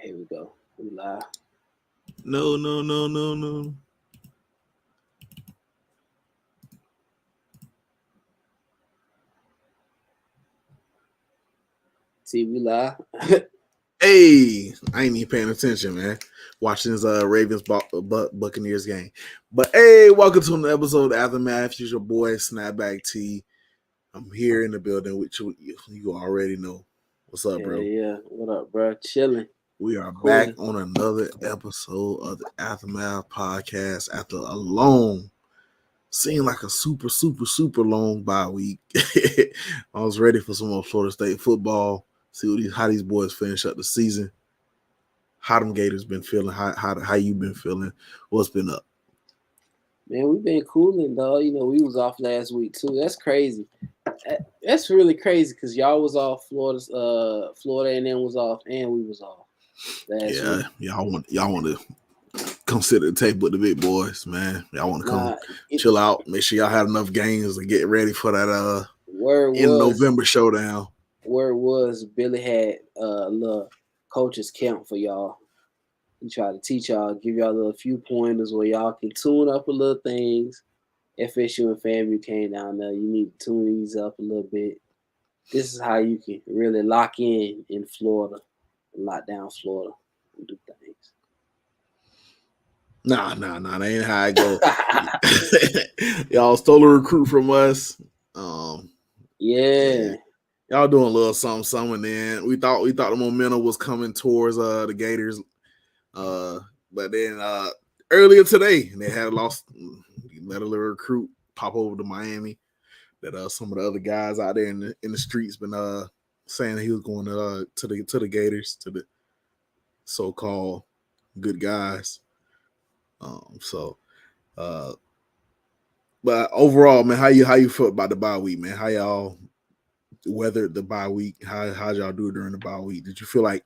Here we go. We live. No. See, we live. Hey, I ain't even paying attention, man. Watching this Ravens Buccaneers game. But hey, welcome to another episode of Aftermath. It's your boy Snapback T. I'm here in the building, which you already know. What's up, bro? Yeah. What up, bro? Chilling. We are back on another episode of the Aftamath Podcast after a long, seemed like a super long bye week. I was ready for some more Florida State football. See how these boys finish up the season. How them Gators been feeling? How you been feeling? What's been up? Man, we've been cooling, dog. You know, we was off last week too. That's crazy. That's really crazy because y'all was off. Florida and then was off, and we was off. Yeah, y'all want to come sit at the table with the big boys, man. Y'all want to come chill out. Make sure y'all have enough games to get ready for that November showdown. Word was Billy had a little coaches camp for y'all. He tried to teach y'all, give y'all a little few pointers where y'all can tune up a little things. FSU and FAMU came down there. You need to tune these up a little bit. This is how you can really lock in Florida, lock down Florida, and do things. Nah, that ain't how I go. Y'all stole a recruit from us. Yeah. Y'all doing a little something, and then we thought the momentum was coming towards the Gators. But then earlier today, they had lost. Let a little recruit pop over to Miami. That some of the other guys out there in the streets been saying that he was going to the Gators, to the so-called good guys. But overall, man, how you felt about the bye week, man? How y'all weathered the bye week? How'd y'all do during the bye week? Did you feel like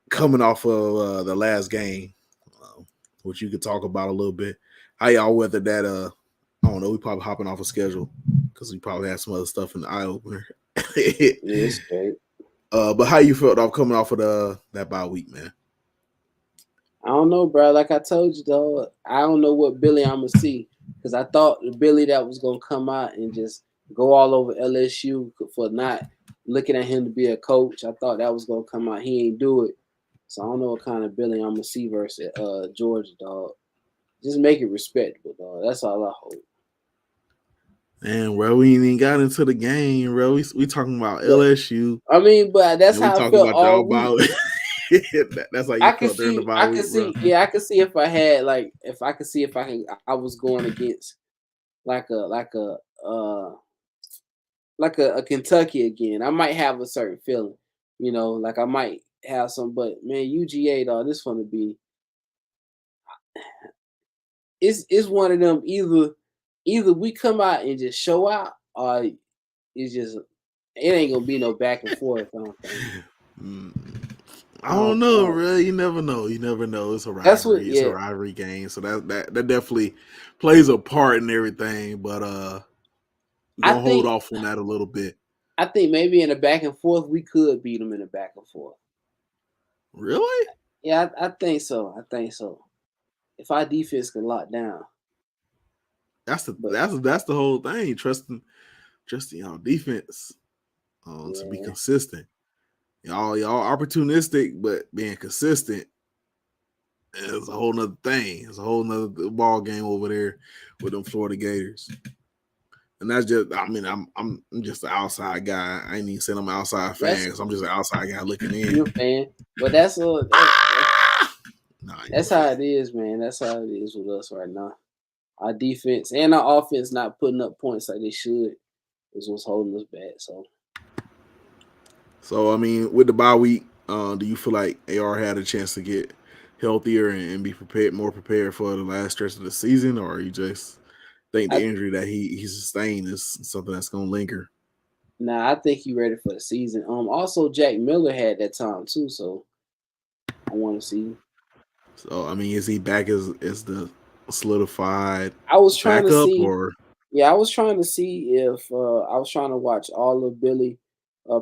coming off of the last game, which you could talk about a little bit, how y'all weathered that? I don't know. We probably hopping off a schedule because we probably had some other stuff in the eye opener. Yes, great. But how you felt off coming off of that bye week, man? I don't know, bro. Like I told you, though, I don't know what Billy I'm gonna see because I thought the Billy that was gonna come out and just go all over LSU for not looking at him to be a coach. I thought that was gonna come out. He ain't do it, so I don't know what kind of Billy I'm gonna see versus Georgia, dog. Just make it respectable, dog. That's all I hope. Man, bro, we ain't even got into the game, bro. We talking about LSU. I mean, but that's how I felt all week. That's how you felt during the bye week, bro. Yeah, I could see if I had I was going against like a Kentucky again. I might have a certain feeling, like I might have some. But man, UGA, dog, this one to be. It's one of them. Either we come out and just show out, or it's just it ain't gonna be no back and forth. I don't think. I don't know, really. You never know. It's a rivalry. It's a rivalry game, so that definitely plays a part in everything. But we're gonna hold off on that a little bit. I think maybe in a back and forth we could beat them in a back and forth. Really? Yeah, I think so. If our defense can lock down, that's the whole thing. Trusting y'all defense to be consistent. Y'all opportunistic, but being consistent is a whole nother thing. It's a whole nother ball game over there with them Florida Gators. And that's just, I mean, I'm just an outside guy. I ain't even saying I'm an outside fan, because I'm just an outside guy looking in. You're a fan, but that's how it is, man. That's how it is with us right now. Our defense and our offense not putting up points like they should is what's holding us back. So I mean, with the bye week, do you feel like AR had a chance to get healthier and be more prepared for the last stretch of the season, or you just think the injury that he sustained is something that's going to linger? Nah, I think he's ready for the season. Also, Jack Miller had that time too, so I want to see. So I mean, is he back as the solidified? I was trying to see. Or? Yeah, I was trying to see if I was trying to watch all of Billy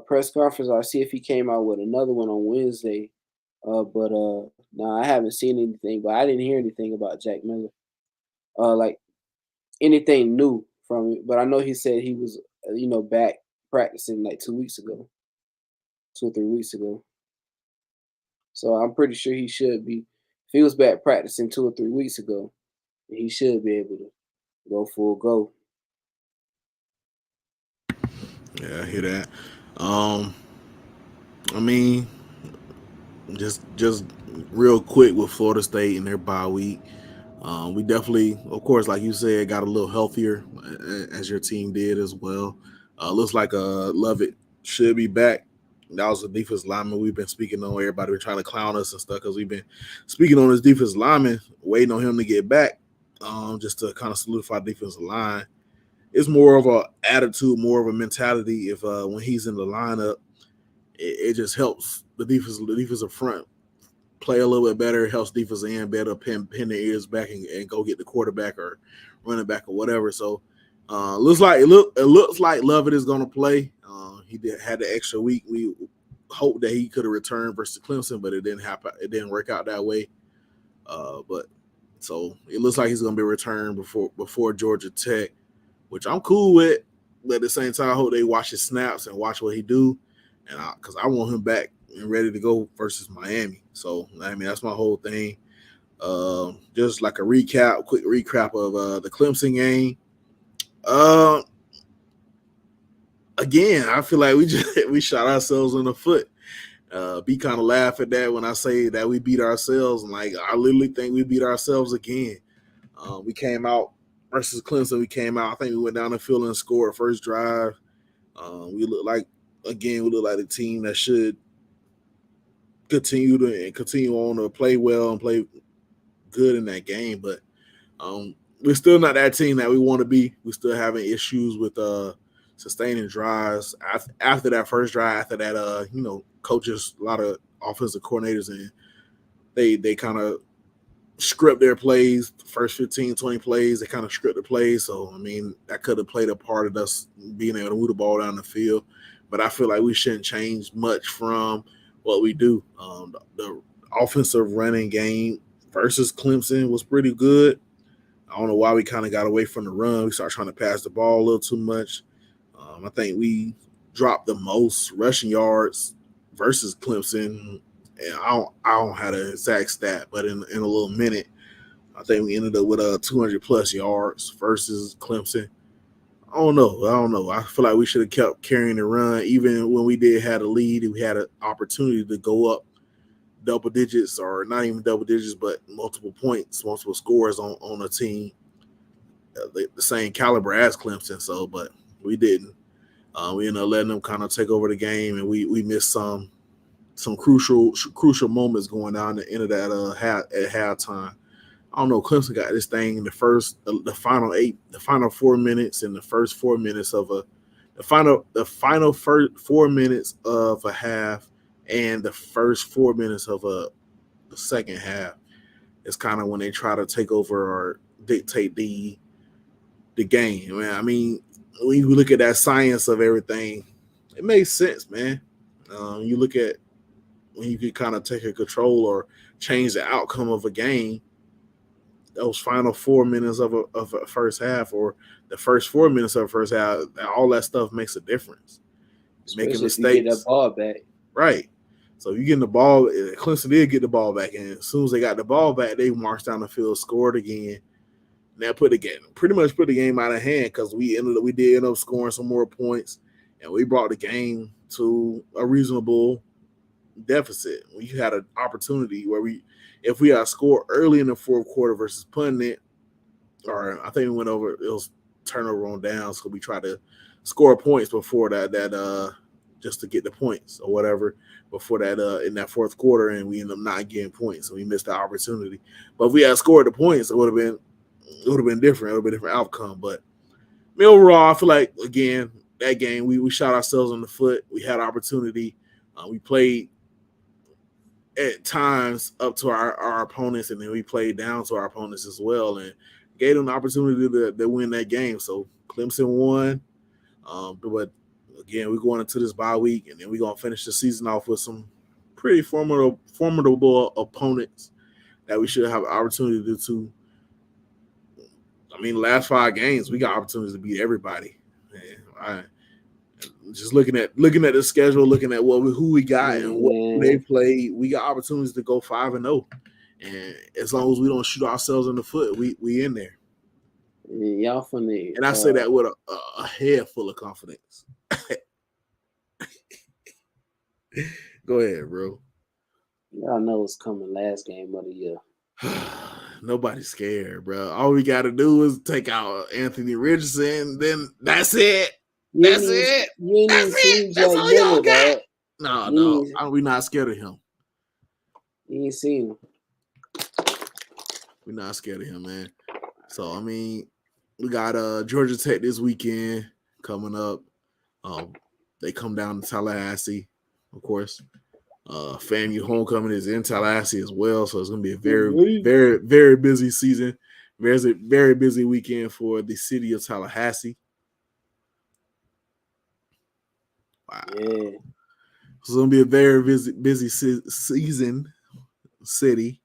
press conference or see if he came out with another one on Wednesday But no, I haven't seen anything. But I didn't hear anything about Jack Miller. Like anything new from it. But I know he said he was, back practicing like 2 weeks ago, 2 or 3 weeks ago. So I'm pretty sure he should be. If he was back practicing 2 or 3 weeks ago, he should be able to go full go. Yeah, I hear that. Um, I mean, just real quick with Florida State and their bye week. We definitely, of course, like you said, got a little healthier as your team did as well. Looks like Lovett should be back. That was the defense lineman we've been speaking on. Everybody been trying to clown us and stuff because we've been speaking on this defense lineman, waiting on him to get back, just to kind of solidify defensive line. It's more of a attitude, more of a mentality. If when he's in the lineup, it just helps the defensive front play a little bit better, helps defensive end better, pin their ears back and go get the quarterback or running back or whatever. So it looks like Lovett is going to play. He had the extra week. We hoped that he could have returned versus Clemson, but it didn't happen. It didn't work out that way. But so it looks like he's going to be returned before Georgia Tech, which I'm cool with. But at the same time, I hope they watch his snaps and watch what he do, and because I want him back and ready to go versus Miami. So I mean that's my whole thing. Just like a quick recap of the Clemson game. Uh, Again, I feel like we shot ourselves in the foot. Be kind of laugh at that when I say that we beat ourselves. And like I literally think we beat ourselves again. We came out versus Clemson. We came out. I think we went down the field and scored first drive. We look like the team that should continue on to play well and play good in that game. But we're still not that team that we want to be. We're still having issues with sustaining drives after that first drive. After that, coaches, a lot of offensive coordinators, and they kind of script their plays, the first 15, 20 plays, they kind of script the plays. So, I mean, that could have played a part of us being able to move the ball down the field. But I feel like we shouldn't change much from what we do. The offensive running game versus Clemson was pretty good. I don't know why we kind of got away from the run. We started trying to pass the ball a little too much. I think we dropped the most rushing yards versus Clemson. And I don't have the exact stat, but in a little minute, I think we ended up with 200 plus yards versus Clemson. I don't know. I feel like we should have kept carrying the run, even when we did have a lead and we had an opportunity to go up double digits, or not even double digits, but multiple points, multiple scores on a team the same caliber as Clemson. So, but we didn't. We ended up letting them kind of take over the game, and we missed some crucial moments going down the end of that at halftime. I don't know. Clemson got this thing in the final 4 minutes, and the first 4 minutes of the final 4 minutes of a half, and the first 4 minutes of the second half. It's kind of when they try to take over or dictate the game. I mean, when you look at that science of everything, it makes sense, man. You look at when you can kind of take a control or change the outcome of a game. Those final 4 minutes of a first half, or the first 4 minutes of a first half, all that stuff makes a difference. Making Especially if you get that mistakes, ball back. right? So you getting the ball. Clemson did get the ball back, and as soon as they got the ball back, they marched down the field, scored again. And that pretty much put the game out of hand, because we did end up scoring some more points, and we brought the game to a reasonable deficit. We had an opportunity where if we had scored early in the fourth quarter versus punting it, or I think we went over, it was turnover on downs, so we tried to score points before that just to get the points or whatever before that in that fourth quarter, and we ended up not getting points, so we missed the opportunity. But if we had scored the points, it would have been different. It would have been a different outcome. But overall, I feel like, again, that game we shot ourselves in the foot. We had opportunity. We played at times up to our opponents, and then we played down to our opponents as well, and gave them the opportunity to win that game. So Clemson won. But again, we're going into this bye week, and then we're going to finish the season off with some pretty formidable opponents that we should have opportunity to. I mean, last 5 games we got opportunities to beat everybody. Man, just looking at the schedule, looking at who we got and what they played, we got opportunities to go 5-0. And as long as we don't shoot ourselves in the foot, we in there. Y'all funny. And I say that with a head full of confidence. Go ahead, bro. Y'all know it's coming last game of the year. Nobody's scared, bro. All we got to do is take out Anthony Richardson. Then that's it. That's it. That's all y'all got. No, we're not scared of him. You ain't seen him. We're not scared of him, man. So, I mean, we got Georgia Tech this weekend coming up. They come down to Tallahassee, of course. FAMU homecoming is in Tallahassee as well, so it's going to be a very, very, very busy season. Very, very busy weekend for the city of Tallahassee. Wow. Yeah. It's going to be a very busy season, city.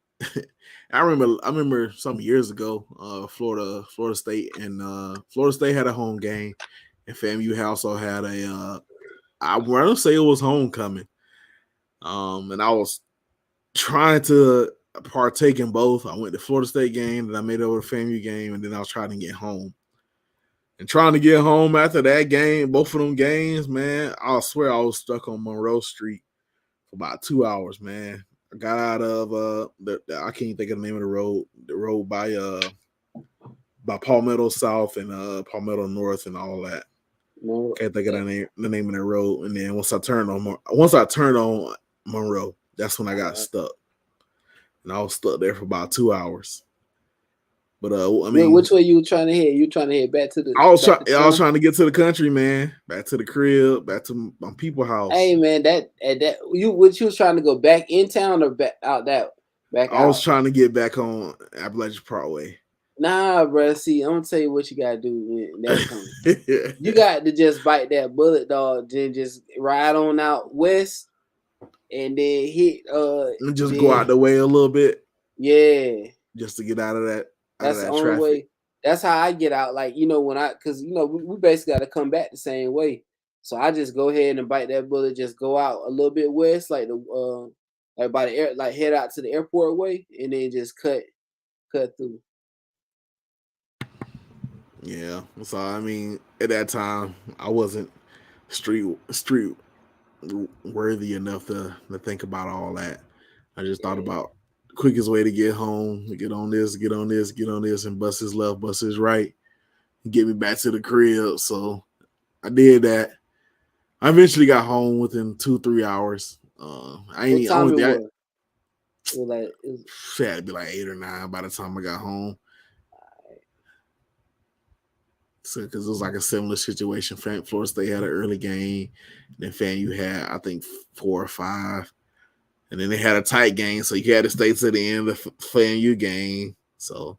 I remember some years ago, Florida State and Florida State had a home game, and FAMU also had I want to say it was homecoming. And I was trying to partake in both. I went to Florida State game, then I made it over to FAMU game, and then I was trying to get home. And trying to get home after that game, both of them games, man, I swear I was stuck on Monroe Street for about 2 hours, man. I got out of I can't think of the name of the road by Palmetto South and Palmetto North and all that. No, can't think of the name of the road. And then once I turned on Monroe, that's when I got stuck. And I was stuck there for about 2 hours. But I mean, which way you trying to head? You trying to head back to the? I was trying to get to the country, man. Back to the crib, back to my people's house. Hey, man, you was trying to go back in town or back out that back? I was trying to get back on Appalachian Parkway. Nah, bro. See, I'm gonna tell you what you gotta do when that comes. You got to just bite that bullet, dog. Then just ride on out west, and then hit. And just go out the way a little bit. Yeah. Just to get out of that. That's the only way. That's how I get out. Like, because we basically got to come back the same way. So I just go ahead and bite that bullet. Just go out a little bit west, like like by the air, like head out to the airport way, and then just cut through. Yeah. So I mean, at that time, I wasn't street worthy enough to think about all that. I just thought about quickest way to get home, get on this, and bust his left, bust his right, and get me back to the crib. So I did that. I eventually got home within 2-3 hours. It had to be like 8 or 9 by the time I got home. So because it was like a similar situation. Florida State had an early game, then FAMU had I think 4 or 5. And then they had a tight game, so you had to stay to the end of the FAMU game. So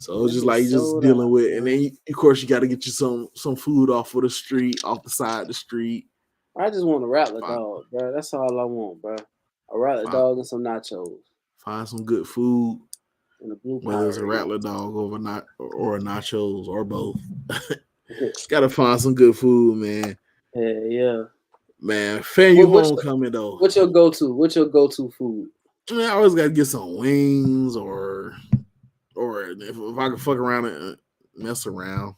it was just like you just dealing with, and then of course you got to get you some food off of the street, off the side of the street. I just want a rattler dog, bro. That's all I want, bro. A rattler dog and some nachos. Find some good food. And a blue whether it's a rattler dog or nachos or both. Got to find some good food, man. Yeah. Man, FAMU homecoming though. What's your go-to? What's your go-to food? Man, I always gotta get some wings or if I can fuck around and mess around.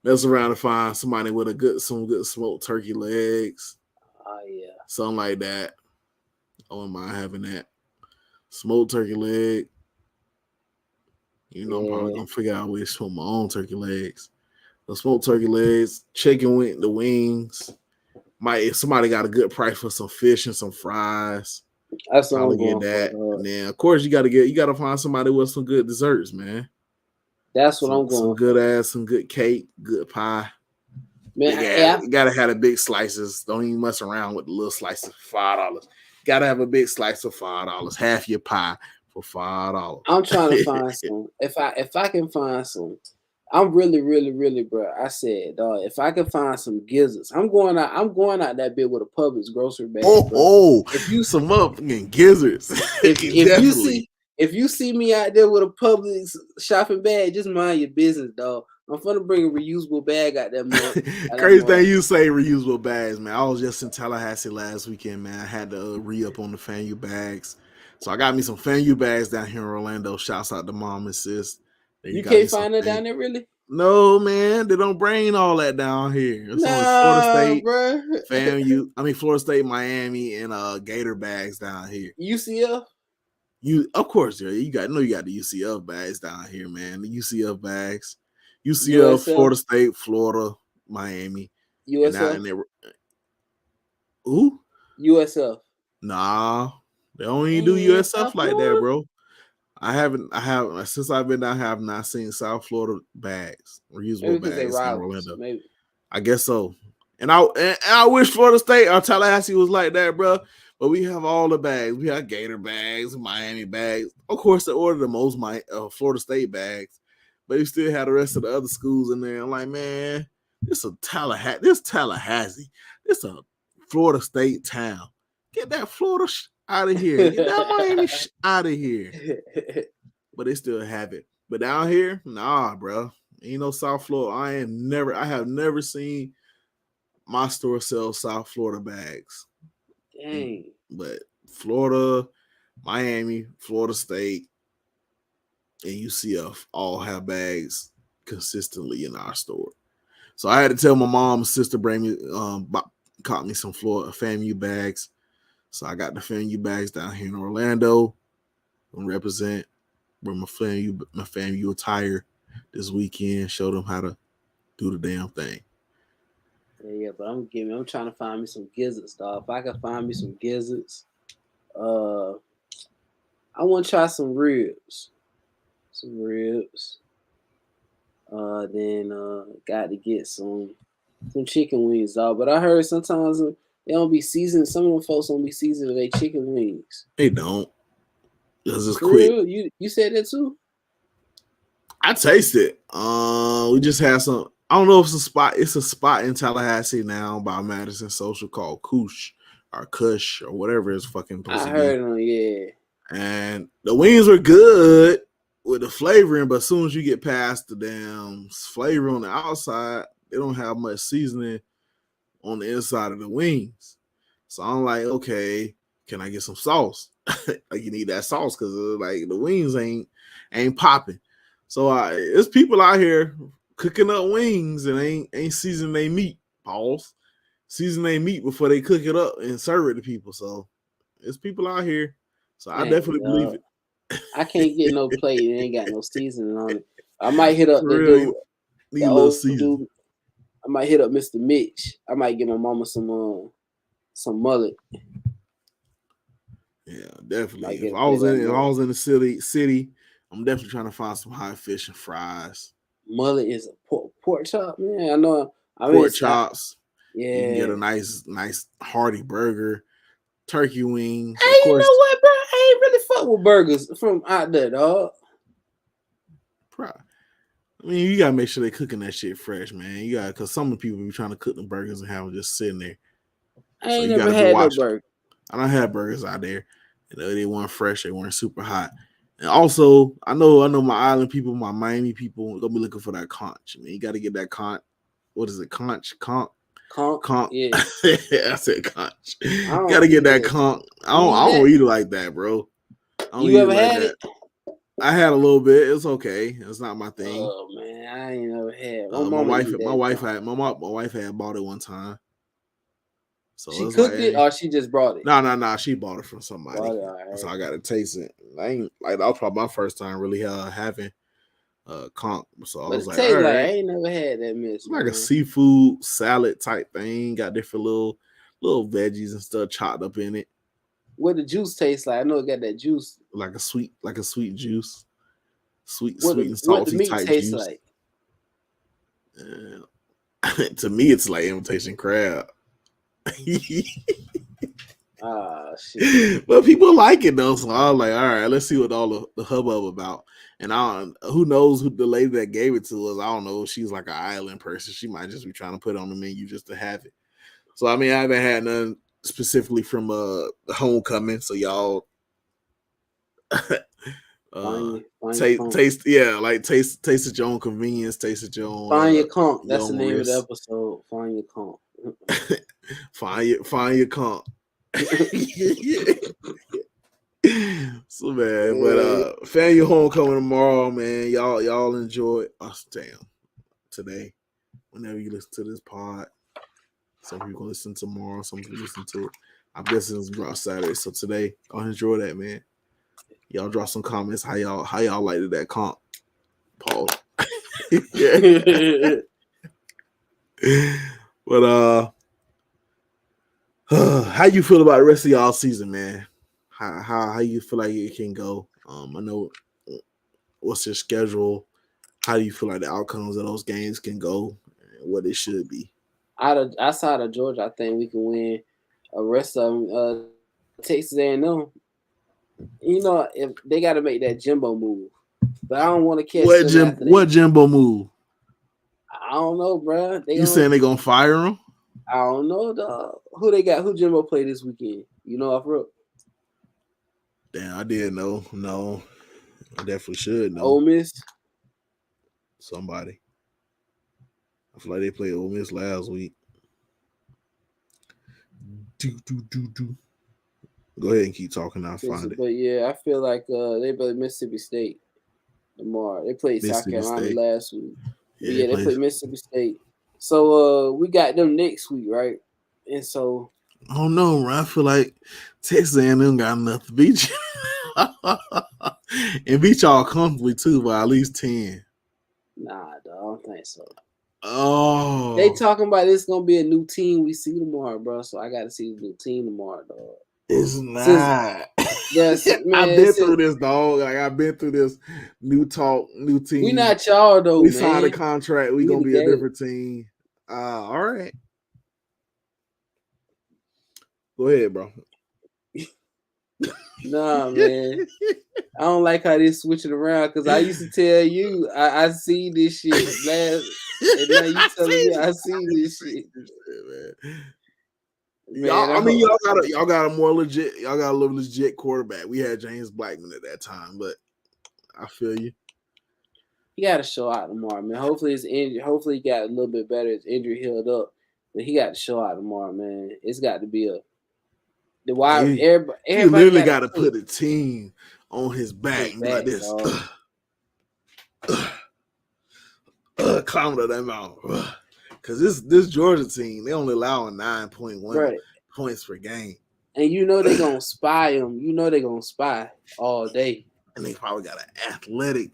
Mess around and find somebody with some good smoked turkey legs. Oh yeah. Something like that. I wouldn't mind having that. Smoked turkey leg. I'm probably gonna figure out a way to smoke my own turkey legs. The smoked turkey legs, chicken wing, the wings. If somebody got a good price for some fish and some fries, that's all get that. And then of course you gotta find somebody with some good desserts, man. That's what I'm going. Some good ass, some good cake, good pie. Man, you gotta have the big slices. Don't even mess around with the little slices for $5. Gotta have a big slice for $5. Half your pie for $5. I'm trying to find some. If I can find some I'm really, bro. I said, dog, if I can find some gizzards, I'm going out. I'm going out that bit with a Publix grocery bag, bro. If you Some motherfucking gizzards. if you Definitely. see me out there with a Publix shopping bag, just mind your business, dog. I'm gonna bring a reusable bag out there, man. Crazy thing you say reusable bags, man. I was just in Tallahassee last weekend, man. I had to re-up on the FAMU bags. So I got me some FAMU bags down here in Orlando. Shouts out to mom and sis. You got me can't some find that down there, really? No, man. They don't bring all that down here. It's only Florida Nah, State, bro. Florida State, Miami, and Gator bags down here. UCF? Of course, yeah. You got the UCF bags down here, man. The UCF bags. UCF, USF? Florida State, Florida, Miami. USF? And now, who? USF. Nah, they don't even do USF South like Florida? that, bro. I haven't since I've been down here, I have not seen South Florida bags, reusable bags in Orlando. Maybe. I guess so. And I wish Florida State or Tallahassee was like that, bro. But we have all the bags. We have Gator bags, Miami bags. Of course, they order the most Florida State bags, but you still have the rest of the other schools in there. I'm like, man, this Tallahassee. This a Florida State town. Get that Florida out of here. Get that Miami out of here. But they still have it. But down here, nah, bro. Ain't no South Florida. I have never seen my store sell South Florida bags. Dang. But Florida, Miami, Florida State, and UCF all have bags consistently in our store. So I had to tell my mom and sister bring me caught me some Florida FAMU bags. So I got the FAMU bags down here in Orlando. I'm represent, bring my FAMU attire this weekend. Show them how to do the damn thing. Yeah, but I'm trying to find me some gizzards, dog. If I can find me some gizzards, I want to try some ribs. Then got to get some chicken wings, dog. But I heard sometimes they don't be seasoned. Some of them folks don't be seasoned their chicken wings. They don't. It's just For quick. real? You said that too? I tasted. We just had some. I don't know if it's a spot. It's a spot in Tallahassee now by Madison Social called Kush or Kush or whatever it's fucking supposed to be. I heard them, yeah. And the wings were good with the flavoring, but as soon as you get past the damn flavor on the outside, they don't have much seasoning on the inside of the wings. So I'm like, okay, can I get some sauce? Like you need that sauce because like the wings ain't popping. So there's people out here cooking up wings and ain't seasoning their meat. Pause. Season their meat before they cook it up and serve it to people. So there's people out here. So I definitely believe it. I can't get no plate and ain't got no seasoning on it. I might hit up the really dude. Need a little seasoning. Dude. I might hit up Mr. Mitch. I might get my mama some mullet. Yeah, definitely. If I was in the city, I'm definitely trying to find some hot fish and fries. Mullet is a pork chop, man. I know. Pork chops. Yeah. You can get a nice hearty burger, turkey wings. Hey, you know what, bro? I ain't really fuck with burgers from out there, dog. I mean, you gotta make sure they cooking that shit fresh, man. You got because some of the people be trying to cook the burgers and have them just sitting there. I ain't never had no burger. I don't have burgers out there. They weren't fresh. They weren't super hot. And also, I know my island people, my Miami people, gonna be looking for that conch. I mean, you got to get that conch. What is it? Conch. Yeah. I said conch. Got to get that conch. I don't eat it like that, bro. You ever had it? I had a little bit. It's okay. It's not my thing. Oh man, I ain't never had. My wife had bought it one time. So she cooked it or she just brought it? No. She bought it from somebody. Right. So I got to taste it. That was probably my first time really having conch. So I was like, all right. I ain't never had that mess. Like a seafood salad type thing. Got different little veggies and stuff chopped up in it. What the juice tastes like? I know it got that juice. Like a sweet juice. Sweet and salty what the meat type tastes juice. Like? To me, it's like imitation crab. Ah, shit. But people like it though, so I was like, all right, let's see what all the hubbub about. And who knows who the lady that gave it to us? I don't know. She's like an island person. She might just be trying to put it on the menu just to have it. So I mean, I haven't had none specifically from homecoming. So y'all Find your taste taste at your own convenience, taste at Find your conch. your That's the own name of the risk. episode. Find your conch. find your comp. So man, but fan your homecoming tomorrow, man. Y'all enjoy. Oh damn, today. Whenever you listen to this pod, some people listen tomorrow, some people listen to it. I'm guessing it's brought Saturday, so today I'll enjoy that, man. Y'all drop some comments how y'all liked that comp. Paul. Yeah. But how you feel about the rest of y'all season, man? How you feel like it can go? I know what's your schedule. How do you feel like the outcomes of those games can go and what it should be? Outside of Georgia, I think we can win. The rest of them, Texas A&M. You know, if they got to make that Jimbo move, but I don't want to catch what Jimbo move? I don't know, bro. Saying they gonna fire him? I don't know, dog. Who they got? Who Jimbo play this weekend? You know, off road. Damn, I didn't know. No, I definitely should know. Ole Miss. Somebody. I feel like they played Ole Miss last week. Do. Go ahead and keep talking. I'll find it. But yeah, I feel like they played Mississippi State tomorrow. They played South Carolina last week. Yeah, they played Mississippi State. So we got them next week, right? And so I don't know, bro. I feel like Texas A&M got enough to beat you. And beat y'all comfortably too by at least 10. Nah, dog, I don't think so. Oh, they talking about it's gonna be a new team we see tomorrow, bro. So I got to see the new team tomorrow, dog. It's not. Yes, man, I've been through this, dog. Like I've been through this new talk, new team. We not y'all though. We signed a contract. We gonna be a different team. All right. Go ahead, bro. Nah, man. I don't like how they switch it around because I used to tell you I see this shit last, and now you telling me I see this shit. Man, y'all got a more legit, y'all got a little legit quarterback. We had James Blackman at that time, but I feel you. He got to show out tomorrow, man. Hopefully his injury, he got a little bit better. His injury healed up, but he got to show out tomorrow, man. It's got to be everybody literally got to put a team on his back and be like this. Climb to that mountain. Because this Georgia team, they only allowing 9.1 points per game. And you know they're going to spy him. You know they're going to spy all day. And they probably got an athletic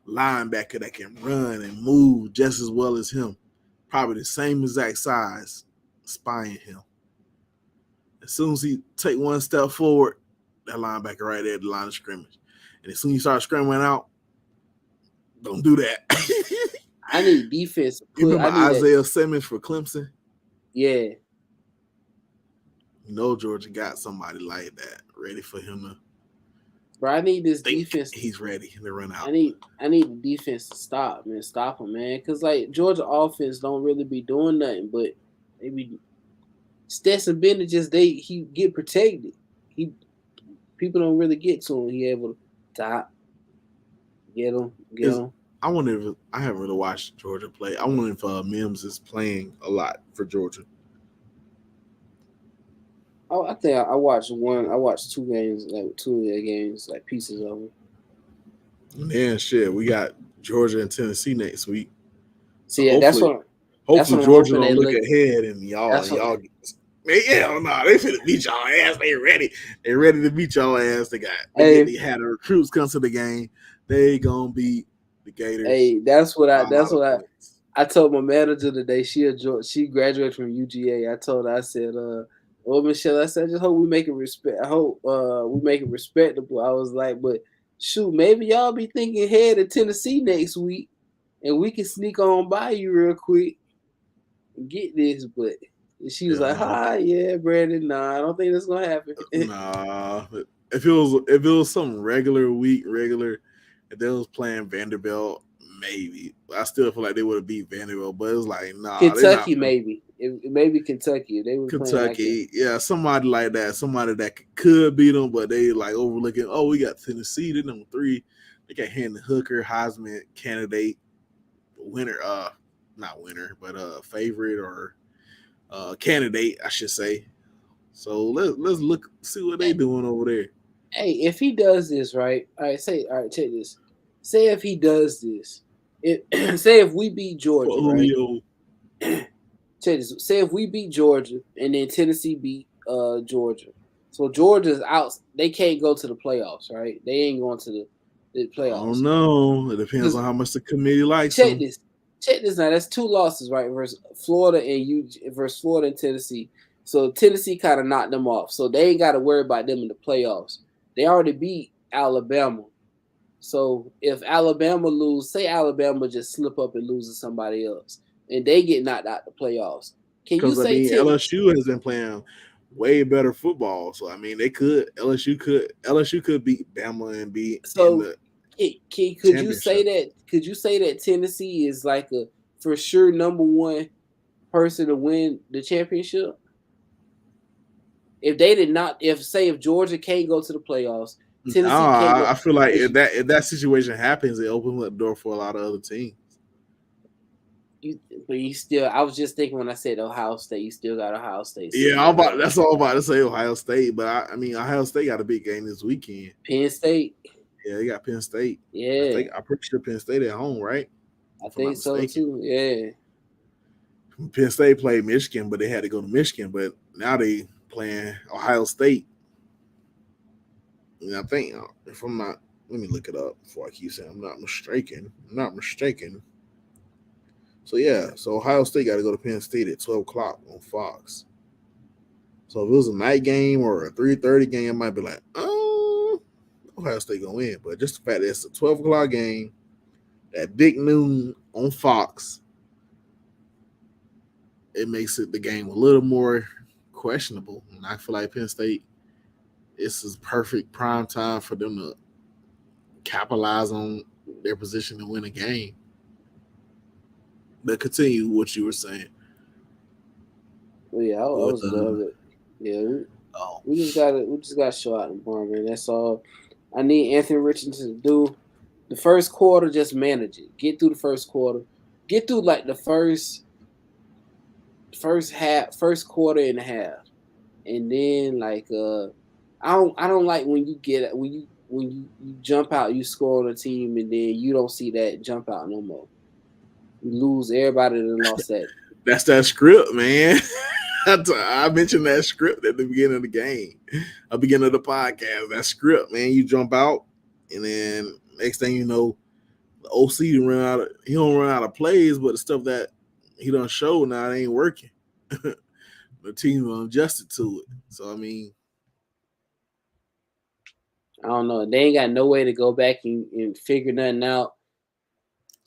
linebacker that can run and move just as well as him. Probably the same exact size, spying him. As soon as he take one step forward, that linebacker right there at the line of scrimmage. And as soon as you start scrambling out, don't do that. I need defense. You remember Isaiah Simmons for Clemson? Yeah. You know Georgia got somebody like that ready for him to. Bro, I need this defense. He's ready to run out. I need the defense to stop him, man. Because like Georgia offense don't really be doing nothing, but they be Stetson Bennett he get protected. People don't really get to him. He able to top, get him. I haven't really watched Georgia play. I wonder if Mims is playing a lot for Georgia. Oh, I think I watched one. I watched two games, like two of their games, like pieces of them. Man, shit, we got Georgia and Tennessee next week. So yeah, hopefully Georgia don't look ahead and y'all. They finna beat y'all ass. They ready to beat y'all ass. They had the recruits come to the game. They gonna beat the Gators. Hey, that's what I told my manager today. She graduated from UGA. I told her, I said, Michelle, I said, I just hope we make it respect. I hope we make it respectable. I was like, but shoot, maybe y'all be thinking ahead of Tennessee next week, and we can sneak on by you real quick and get this. But She was like, "Hi, yeah, Brandon. Nah, I don't think that's gonna happen." Nah, if it was some regular, if they was playing Vanderbilt, maybe I still feel like they would have beat Vanderbilt. But it's like, nah, they're not. Kentucky, maybe. Maybe Kentucky. If they were playing like Kentucky, yeah, somebody like that, somebody that could beat them, but they like overlooking. Oh, we got Tennessee, they're number 3. They got Hendon Hooker, Heisman candidate, winner, not winner, but favorite or candidate, I should say. So let's look see what they doing over there. hey, if he does this right, all right, check this. Say if he does this, say if we beat For Georgia, right? Julio, Check this. Say if we beat Georgia and then Tennessee beat Georgia, so Georgia's out. They can't go to the playoffs, right? They ain't going to the I don't playoffs know. It depends because on how much the committee likes check them. this. Check this now. That's 2 losses, right? Versus Florida and you versus Florida and Tennessee. So Tennessee kind of knocked them off. So they ain't got to worry about them in the playoffs. They already beat Alabama. So if Alabama lose, say Alabama just slip up and lose to somebody else, and they get knocked out the playoffs. Can you Because I say mean, LSU has been playing way better football. So I mean, they could LSU could beat Bama and be in so? the Could you say championship. that? Could you say that Tennessee is like a for sure number one person to win the championship? If they did not, if Georgia can't go to the playoffs, Tennessee can't go. I feel like Because if that situation happens, it opens up the door for a lot of other teams. but you still, I was just thinking when I said Ohio State, you still got Ohio State Yeah, sitting there. that's all I'm about to say Ohio State, but I mean Ohio State got a big game this weekend. Penn State, Yeah, they got Penn State. yeah, I'm pretty sure Penn State at home, right? I If I'm not think so mistaken. too. Yeah, Penn State played Michigan, but they had to go to Michigan. But now they playing Ohio State. And I think if I'm not, let me look it up before I keep saying I'm not mistaken. I'm not mistaken. So yeah, so Ohio State got to go to Penn State at 12 o'clock on Fox. So if it was a night game or a 3:30 game, I might be like, oh, Ohio State gonna win. But just the fact that it's a 12 o'clock game, that big noon on Fox, it makes it the game a little more questionable. And I feel like Penn State, this is perfect prime time for them to capitalize on their position to win a game. But continue what you were saying. well, yeah, I With was love it. Yeah, oh, we just got to show out the bar, man. That's all. I need Anthony Richardson to do. The first quarter, just manage it. Get through the first quarter. Get through like the first quarter and a half, and then like I don't like when you get when you jump out, you score on a team, and then you don't see that jump out no more. You lose everybody that lost that. that's that script, man. I mentioned that script at the beginning of the game, at the beginning of the podcast. That script, man. You jump out, and then next thing you know, the OC he don't run out of plays, but the stuff that he don't show now it ain't working. The team adjusted to it. So I mean, I don't know. They ain't got no way to go back and figure nothing out.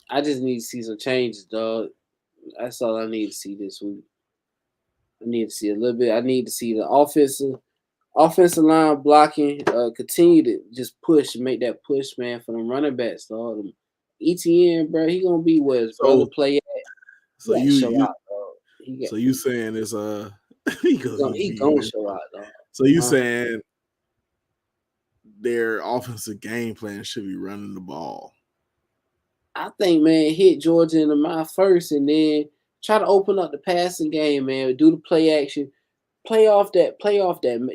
I just need to see some changes, dog. That's all I need to see this week. I need to see a little bit. I need to see the offensive line blocking. Continue to just push and make that push, man, for them running backs, dog. Them ETN, bro, he gonna be where his brother so play at. so He got to you show you out, dog. so you saying it's he goes He gonna ETN. show out, dog. So you saying their offensive game plan should be running the ball. I think, man, hit Georgia in the mouth first, and then try to open up the passing game, man. Do the play action, play off that,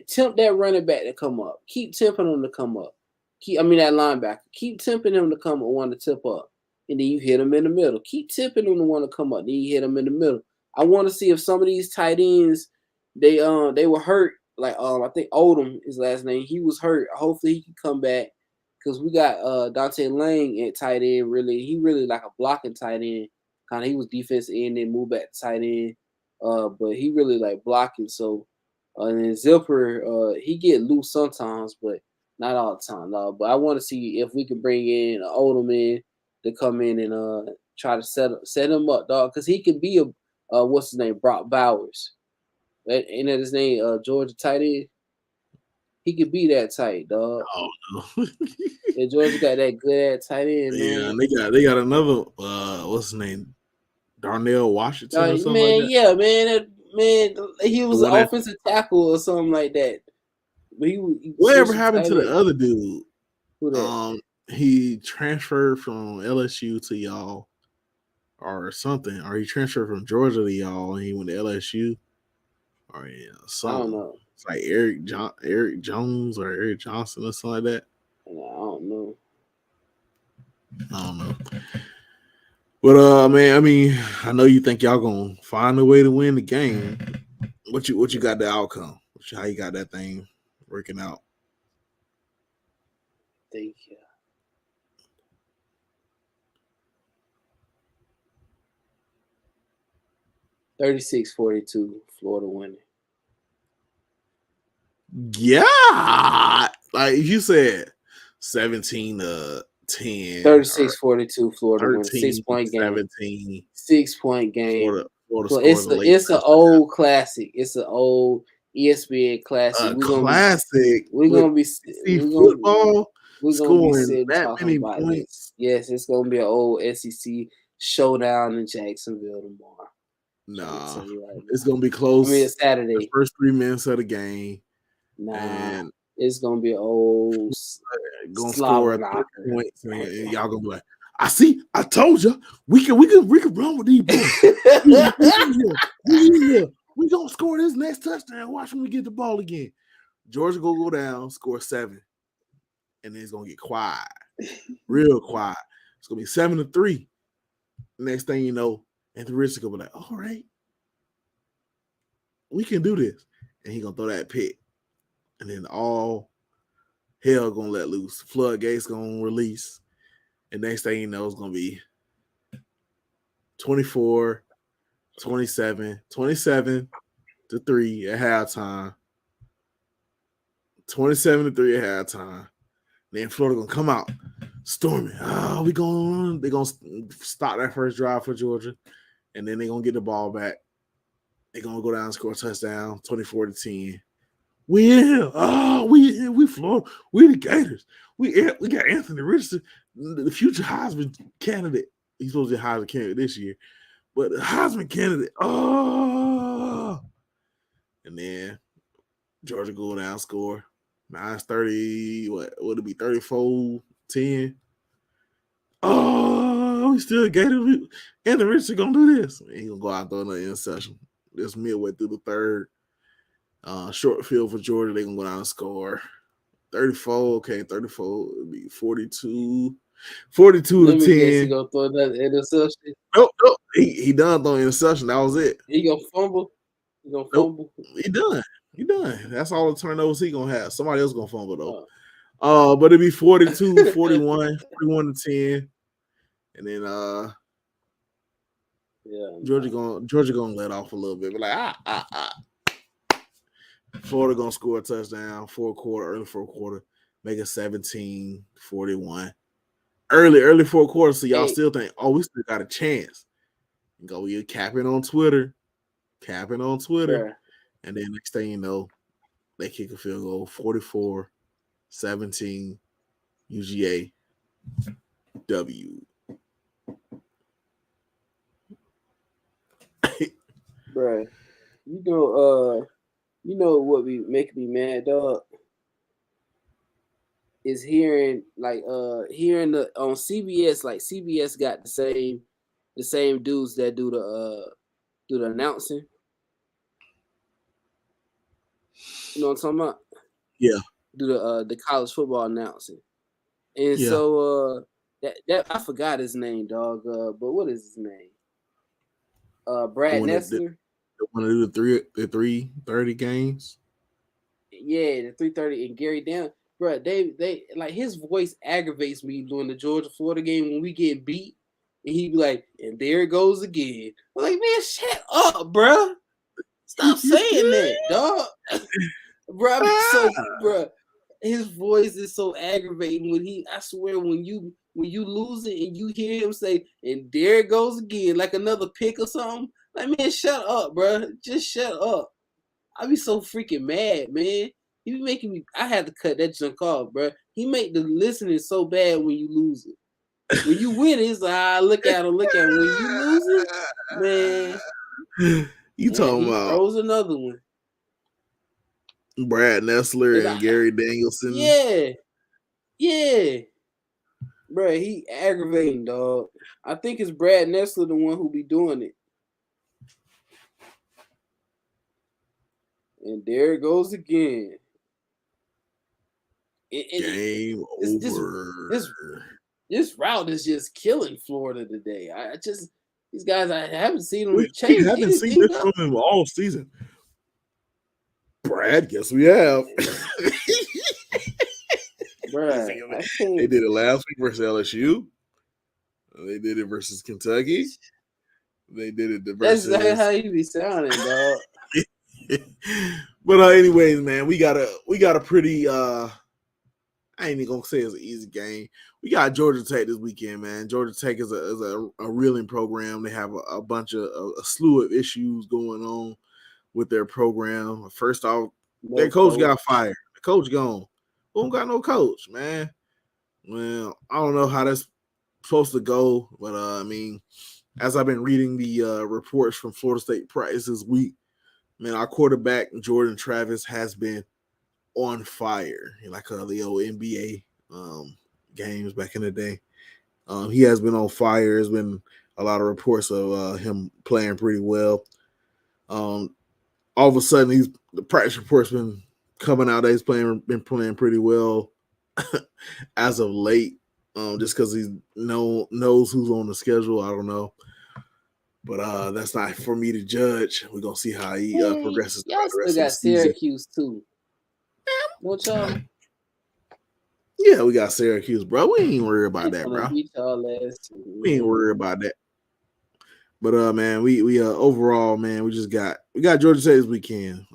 tempt that running back to come up. Keep temping them to come up. That linebacker. Keep tempting them to come up, want to tip up, and then you hit them in the middle. Keep tipping them to want to come up, then you hit them in the middle. I want to see if some of these tight ends, they were hurt. Like I think Odom, his last name, he was hurt. Hopefully he can come back because we got Dante Lang at tight end. He really like a blocking tight end. Kind of he was defensive end and moved back to tight end. But he really like blocking. So and then Zipper, he get loose sometimes, but not all the time, dog. But I want to see if we can bring in Odom in to come in and try to set him up, dog, because he could be a what's his name, Brock Bowers. Ain't that his name? Georgia tight end. He could be that tight, dog. Oh no. Yeah, Georgia got that good ass tight end, Yeah, man. and they got another what's his name? Darnell Washington or something like Man, that. yeah, man, he The was an one that offensive tackle or something like that. But he whatever switched to happened tight to the end. other dude? Who that? He transferred from LSU to y'all or something, or he transferred from Georgia to y'all and he went to LSU or I don't something. know. It's like Eric Jones or Eric Johnson or something like that. I don't know. I don't know. But man, I mean, I know you think y'all gonna find a way to win the game. What you got the outcome? How you got that thing working out? Thank you. 36-42, Florida winning. Yeah, like you said, 17-10. 36-42, Florida winning. 6-point game. 17. 6-point game. Florida So scored the late it's an old classic. It's an old ESPN classic. classic. We're gonna be Football we're gonna be scoring sitting that talking many about points. this. Yes, it's gonna be an old SEC showdown in Jacksonville tomorrow. Nah, Right, it's gonna be close. I mean, it's Saturday. The first 3 minutes of the game. Nah, and it's gonna be an old gonna score 30 points, Right. and y'all gonna be like, I told you, we can run with these boys. we gonna score this next touchdown. Watch when we get the ball again. Georgia gonna go down, score 7, and then it's gonna get quiet, real quiet. It's gonna be 7-3. Next thing you know, Anthony Richardson gonna be like, all right, we can do this, and he gonna throw that pick, and then all hell gonna let loose. Floodgates gonna release, and next thing you know, it's gonna be 24, 27 to 3 at halftime. 27 to 3 at halftime. Then Florida gonna come out storming. Oh, we going. They gonna stop that first drive for Georgia, and then they gonna get the ball back. They gonna go down and score a touchdown, 24-10. We in here. Oh, we Florida. We the Gators. We got Anthony Richardson, the future Heisman candidate. He's supposed to be a Heisman candidate this year, but the Heisman candidate. Oh, and then Georgia go down, score. Now it's 30. What would it be? 34-10. Oh, we still Gators. Anthony Richardson gonna do this. He gonna go out and throw another interception. This midway through the third. Short field for Georgia. They gonna go down and score 34. Okay, 34 would be 42 to 10. He gonna throw another interception. Nope. He done throwing interception. That was it. He gonna fumble. Nope. He done. That's all the turnovers he gonna have. Somebody else gonna fumble though. But it'd be 42, 41, 41 to 10. And then Georgia gonna let off a little bit. But like Florida gonna score a touchdown, early fourth quarter, make it 17-41. Early fourth quarter, so y'all still think, we still got a chance. Go, you're capping on Twitter. Sure. And then next thing you know, they kick a field goal, 44-17, UGA, W. Bruh, you know what be making me mad, dog, is hearing on CBS, like CBS got the same dudes that do the announcing. You know what I'm talking about? Yeah. Do the college football announcing. And so that I forgot his name, dog. But what is his name? Brad Nessler. They want to do the 3:30 games. Yeah, the 3:30 and Gary Down. Bro, they like his voice aggravates me during the Georgia Florida game when we get beat, and he be like, "And there it goes again." I'm like, man, shut up, bro. Stop saying that, dog. Bro, his voice is so aggravating I swear when you lose it and you hear him say, "And there it goes again," like another pick or something. Like, man, shut up, bro. Just shut up. I be so freaking mad, man. He be making me. I had to cut that junk off, bro. He make the listening so bad when you lose it. When you win it, it's like look at him, look at him. When you lose it, man, You and talking he about froze another one. Brad Nessler and Gary Danielson? Yeah, bro. He aggravating, dog. I think it's Brad Nessler the one who be doing it. And there it goes again. Game over. This route is just killing Florida today. I just these guys I haven't seen them We change haven't seen anything this up. from him all season. Brad, guess we have. Bruh, They did it last week versus LSU. They did it versus Kentucky. They did it versus. That's how you be sounding, dog. But anyways, man, we got a pretty I ain't even gonna say it's an easy game. We got Georgia Tech this weekend, man. Georgia Tech is a reeling program. They have a bunch of a slew of issues going on with their program. First off, their coach got fired. The coach gone. Who don't got no coach, man? Well, I don't know how that's supposed to go, but I mean, as I've been reading the reports from Florida State practice this week, man, our quarterback Jordan Travis has been on fire, like the old NBA games back in the day. He has been on fire. There's been a lot of reports of him playing pretty well. All of a sudden, the practice reports been coming out that he's been playing pretty well as of late. Just because he knows who's on the schedule, I don't know. But that's not for me to judge. We're gonna see how he progresses. Y'all still got Syracuse too, don't y'all? Yeah, we got Syracuse, bro. We ain't worried about that, bro. We ain't worried about that. But man, we overall, man, we got Georgia Tech this weekend.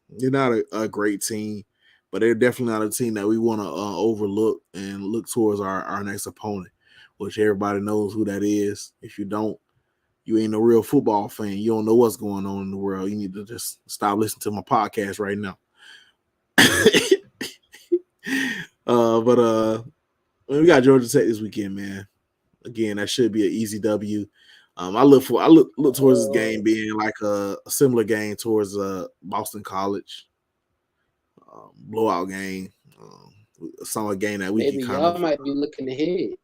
They're not a great team, but they're definitely not a team that we want to overlook and look towards our next opponent, which everybody knows who that is. If you don't, you ain't a real football fan. You don't know what's going on in the world. You need to just stop listening to my podcast right now. But we got Georgia Tech this weekend, man. Again, that should be an easy W. I look towards this game being like a similar game towards Boston College blowout game. Some game that we can kind of might be looking ahead.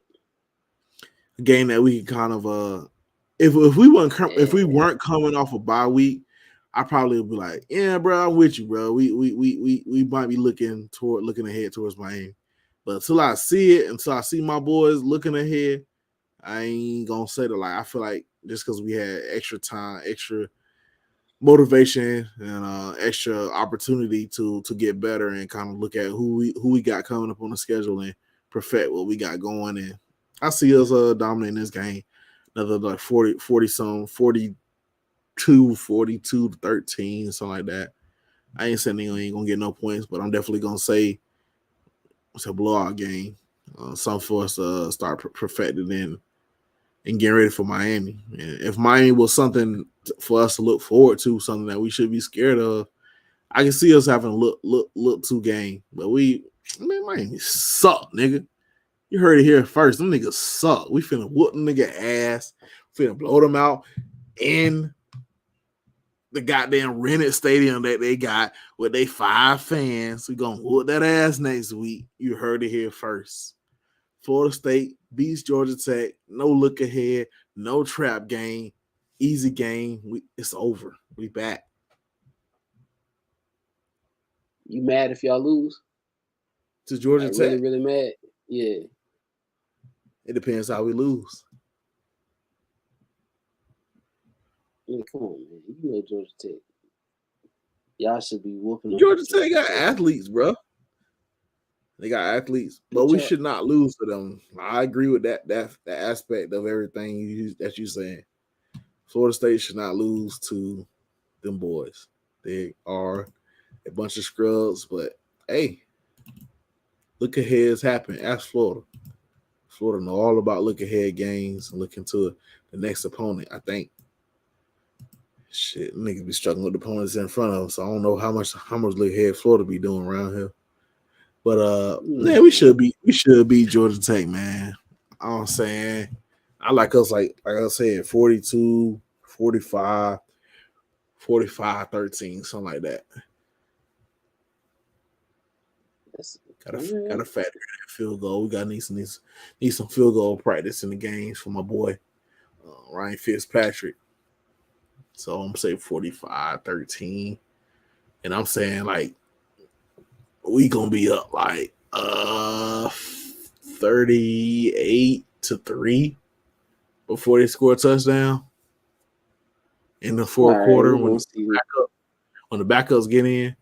A game that we can kind of if we weren't coming off a bye week, I probably would be like, yeah, bro, I'm with you, bro. We might be looking ahead towards Miami. But until I see my boys looking ahead, I ain't gonna say that. Like, I feel like just because we had extra time, extra motivation, and extra opportunity to get better and kind of look at who we got coming up on the schedule and perfect what we got going. And I see us dominating this game. Another like 42, 13, something like that. I ain't saying they ain't gonna get no points, but I'm definitely gonna say it's a blowout game. Something for us to start perfecting in and getting ready for Miami. And if Miami was something for us to look forward to, something that we should be scared of, I can see us having a look to game. But Miami suck, nigga. You heard it here first. Them niggas suck. We finna whoop them nigga ass. Finna blow them out in the goddamn rented stadium that they got with they 5 fans. We gonna whoop that ass next week. You heard it here first. Florida State beats Georgia Tech. No look ahead. No trap game. Easy game. It's over. We back. You mad if y'all lose? To Georgia Tech? Really, really mad? Yeah. It depends how we lose. Yeah, come on, man. You know Georgia Tech. Y'all should be whooping them. Georgia Tech got athletes, bro. They got athletes, but we should not lose to them. I agree with that aspect of everything that you're saying. Florida State should not lose to them boys. They are a bunch of scrubs, but hey, look ahead's happen. Ask Florida. Florida know all about look ahead games and looking to the next opponent. I think Shit, niggas be struggling with opponents in front of them, so I don't know how much look ahead Florida be doing around here. But yeah, we should be Georgia Tech, man. I'm saying I like us like I said, 42, 45, 45, 13, something like that. Gotta factor in that field goal. We got need some field goal practice in the games for my boy Ryan Fitzpatrick. So I'm saying 45-13. And I'm saying like we gonna be up like 38-3 before they score a touchdown in the fourth quarter when the backups get in.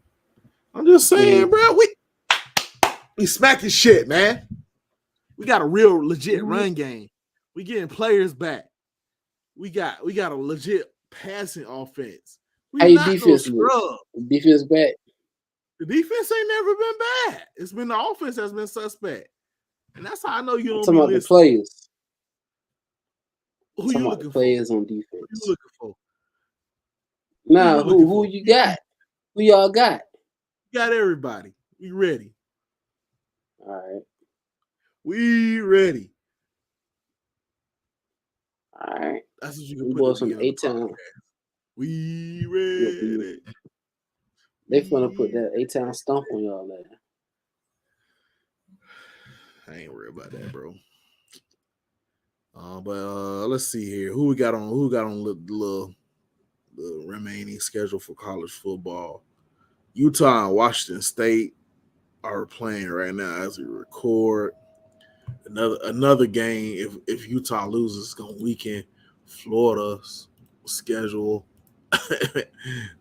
I'm just saying, bro, we smacking shit, man. We got a real legit run game. We getting players back. We got a legit passing offense. We not no scrub. Defense back. The defense ain't never been bad. It's been the offense that's been suspect. And that's how I know you don't be listening. The players. Who you looking for? Players on defense. Who you looking for? Nah, who you got? Who y'all got? Got everybody. We ready. All right. We ready. All right. That's what you can put from A-Town. We ready. They finna put that A-Town stomp on y'all there. I ain't worried about that, bro. But let's see here. Who got on the remaining schedule for college football? Utah and Washington State are playing right now as we record. Another game. If Utah loses, it's gonna weaken Florida's schedule.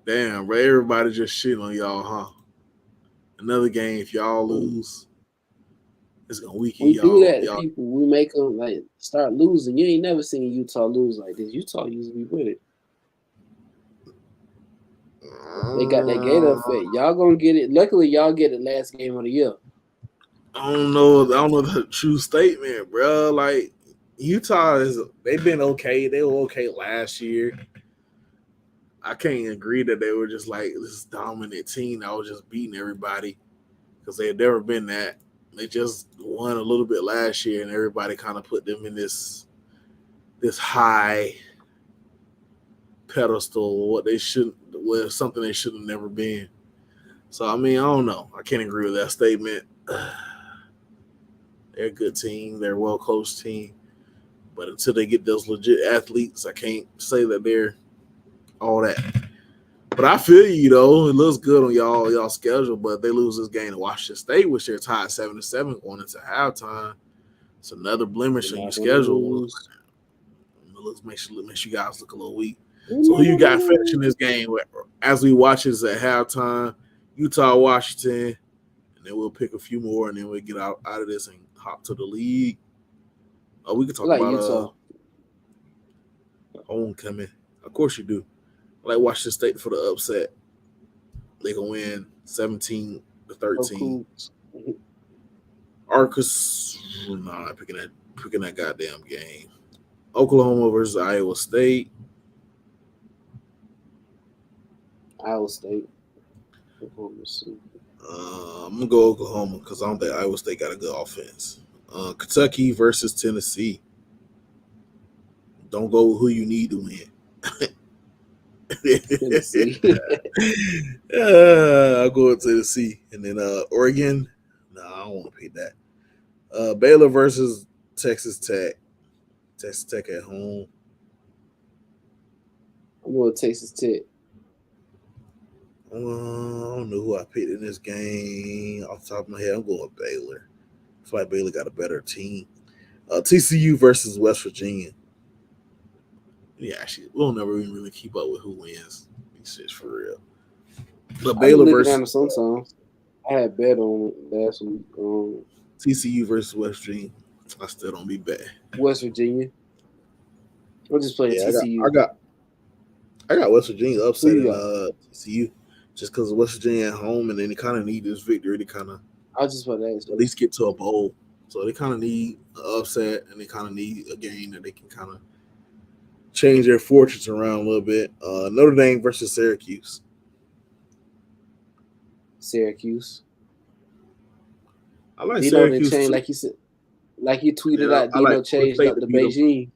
Damn, bro. Everybody just shitting on y'all, huh? Another game. If y'all lose, it's gonna weaken y'all. We do that to people. We make them like start losing. You ain't never seen Utah lose like this. Utah used to be with it. They got that Gator effect. Y'all gonna get it. Luckily, y'all get it last game of the year. I don't know the true statement, bro. Like Utah they've been okay. They were okay last year. I can't agree that they were just like this dominant team that was just beating everybody because they had never been that. They just won a little bit last year, and everybody kind of put them in this high pedestal, with something they should have never been. So I mean, I don't know. I can't agree with that statement. They're a good team. They're a well-coached team. But until they get those legit athletes, I can't say that they're all that. But I feel you, though. It looks good on y'all schedule, but they lose this game to Washington State, which they're tied 7-7 going into halftime. It's another blemish on your schedule. It makes you guys look a little weak. So who you got finishing this game as we watch this at halftime? Utah, Washington, and then we'll pick a few more, and then we'll get out of this and hop to the league. We can talk about Utah. Homecoming. Of course you do. I like Washington State for the upset. They can win 17-13. Cool. Arkansas, not picking that goddamn game. Oklahoma versus Iowa State. Iowa State. I'm gonna go Oklahoma because I don't think Iowa State got a good offense. Kentucky versus Tennessee. Don't go with who you need to win. Tennessee. I'll go with Tennessee. And then Oregon. No, I don't want to pick that. Baylor versus Texas Tech. Texas Tech at home. I'm going Texas Tech. I don't know who I picked in this game. Off the top of my head, I'm going with Baylor. I feel like Baylor got a better team. TCU versus West Virginia. Yeah, actually, we'll never even really keep up with who wins these shits for real. But Baylor versus sometimes I had bet on it last week. TCU versus West Virginia. I still don't be bad. West Virginia. We'll just play TCU. I got West Virginia upsetting TCU just because West Virginia at home, and then they kind of need this victory to kind of at least get to a bowl. So they kind of need an upset, and they kind of need a game that they can kind of change their fortunes around a little bit. Notre Dame versus Syracuse. Syracuse. I like Dino didn't Syracuse change too. like you said, like you tweeted And out. I like Dino Florida changed State up to to beat them. Beijing.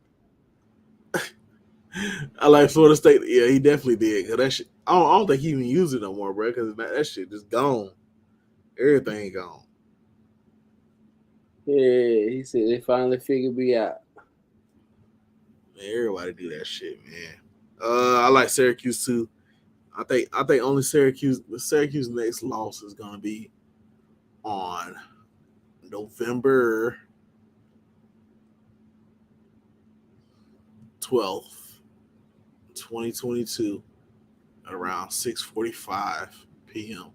I like Florida State. Yeah, he definitely did. Cause that shit, I don't think he even use it no more, bro. Because that shit just gone. Everything gone. Yeah, he said they finally figured me out. Man, everybody do that shit, man. I like Syracuse too. I think only Syracuse next loss is gonna be on November 12th, 2022, at around 6:45 p.m.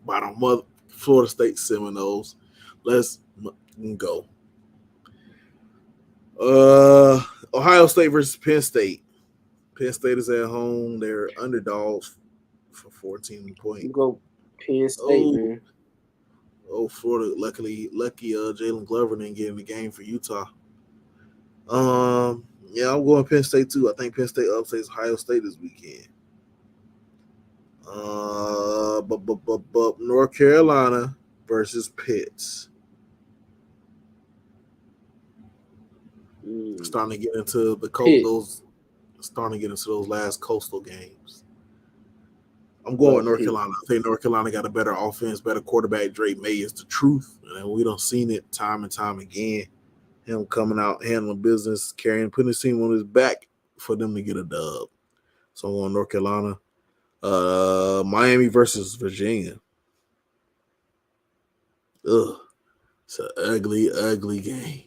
by the Florida State Seminoles. Let's go. Uh, Ohio State versus Penn State. Penn State is at home. They're underdogs for 14 point. You go Penn State, Oh, man. Florida. Lucky Jalen Glover didn't get in the game for Utah. Yeah, I'm going Penn State too. I think Penn State upsets Ohio State this weekend. But North Carolina versus Pitt. Starting to get into Pitt. those last coastal games. I'm going with North Pitt. Carolina. I think North Carolina got a better offense, better quarterback. Drake May is the truth, and we don't seen it time and time again. Him coming out, handling business, putting his team on his back for them to get a dub. So I'm going North Carolina. Miami versus Virginia. Ugh, it's an ugly, ugly game.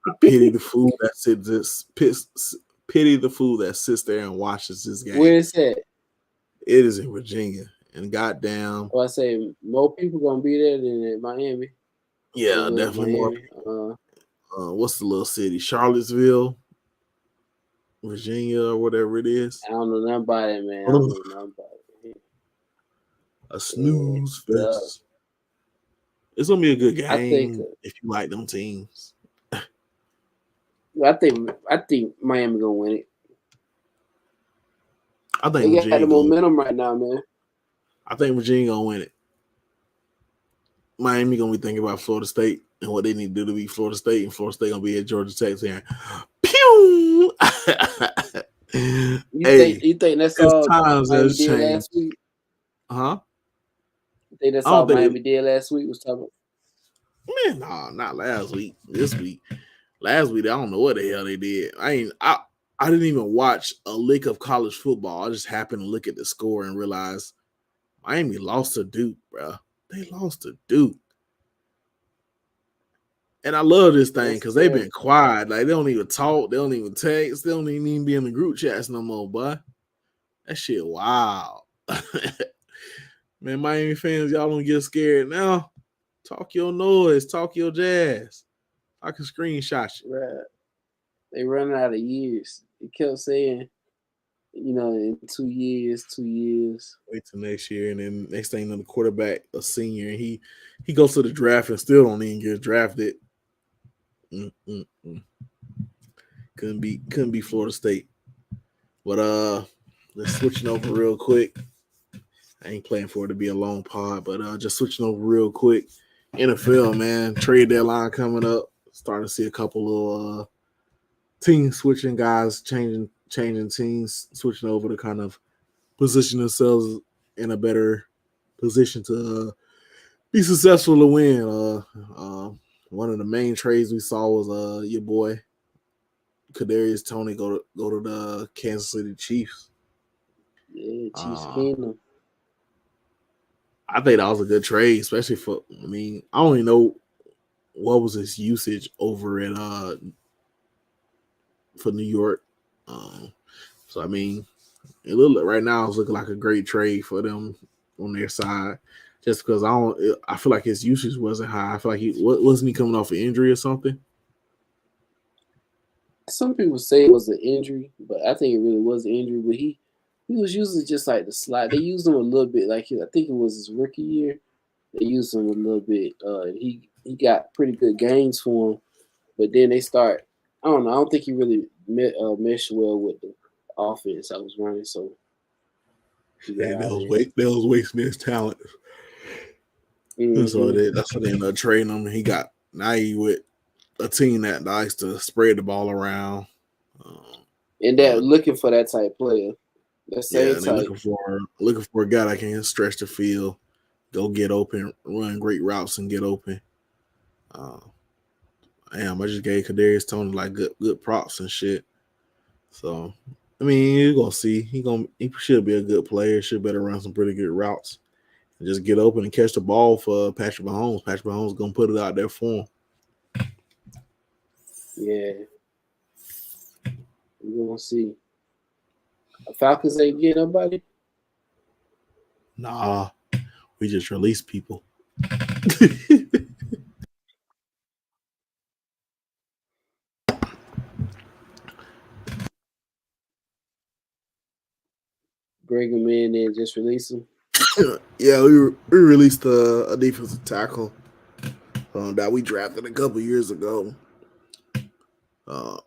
I pity the fool that sits there and watches this game. Where is that? It is in Virginia, and goddamn. Well, I say more people gonna be there than in Miami. Yeah, definitely more people. What's the little city? Charlottesville, Virginia, or whatever it is. I don't know nothing about it, man. I don't know nothing about it. A snooze fest. It's gonna be a good game if you like them teams. I think Miami gonna win it. I think they got the momentum right now, man. I think Virginia gonna win it. Miami gonna be thinking about Florida State and what they need to do to beat Florida State, and Florida State gonna be at Georgia Tech saying, "Pew!" You think that's all Miami did last week? Huh? You think that's all Miami did last week? Was talking. Man, no, not last week. This week. Last week, I don't know what the hell they did. I didn't even watch a lick of college football. I just happened to look at the score and realize Miami lost to Duke, bro. They lost to Duke. And I love this thing because they've been quiet. Like, they don't even talk. They don't even text. They don't even be in the group chats no more, boy. That shit wild. Man, Miami fans, y'all don't get scared now. Talk your noise. Talk your jazz. I can screenshot you. Right. They running out of years. He kept saying, in 2 years. Wait till next year, and then next thing, the quarterback, a senior, and he goes to the draft and still don't even get drafted. Couldn't be Florida State. But let's switching over real quick. I ain't planning for it to be a long pod, but just switching over real quick. NFL, man, trade deadline coming up. Starting to see a couple of team switching guys, changing teams, switching over to kind of position themselves in a better position to be successful to win. One of the main trades we saw was your boy Kadarius Toney go to the Kansas City Chiefs. Yeah, Chiefs Kingdom. I think that was a good trade, especially for. I mean, I don't even know what was his usage over at for New York. So I mean, it looked like right now it's looking like a great trade for them on their side. Just because I feel like his usage wasn't high. I feel like wasn't he coming off an injury or something. Some people say it was an injury, but I think it really was an injury. But he was usually just like the slot. They used him a little bit. Like I think it was his rookie year. They used him a little bit. He got pretty good gains for him, but then they start. I don't know. I don't think he really meshed well with the offense I was running, so he got Hey, out of there. they was wasting his talent. So Mm-hmm. that's what they ended up trading him. He got now he with a team that likes to spread the ball around. Um, And uh, that looking for that type player, that same yeah, and they type. looking for a guy that can stretch the field, go get open, run great routes, and get open. Uh, Damn, I just gave Kadarius Tony like good props and shit. So I mean, you're gonna see he should be a good player. Should better run some pretty good routes and just get open and catch the ball for Patrick Mahomes. Patrick Mahomes gonna put it out there for him. Yeah, we gonna see. Falcons ain't get nobody. Nah, we just release people. Bring them in and just release them. Yeah, we released a defensive tackle that we drafted a couple years ago. Uh,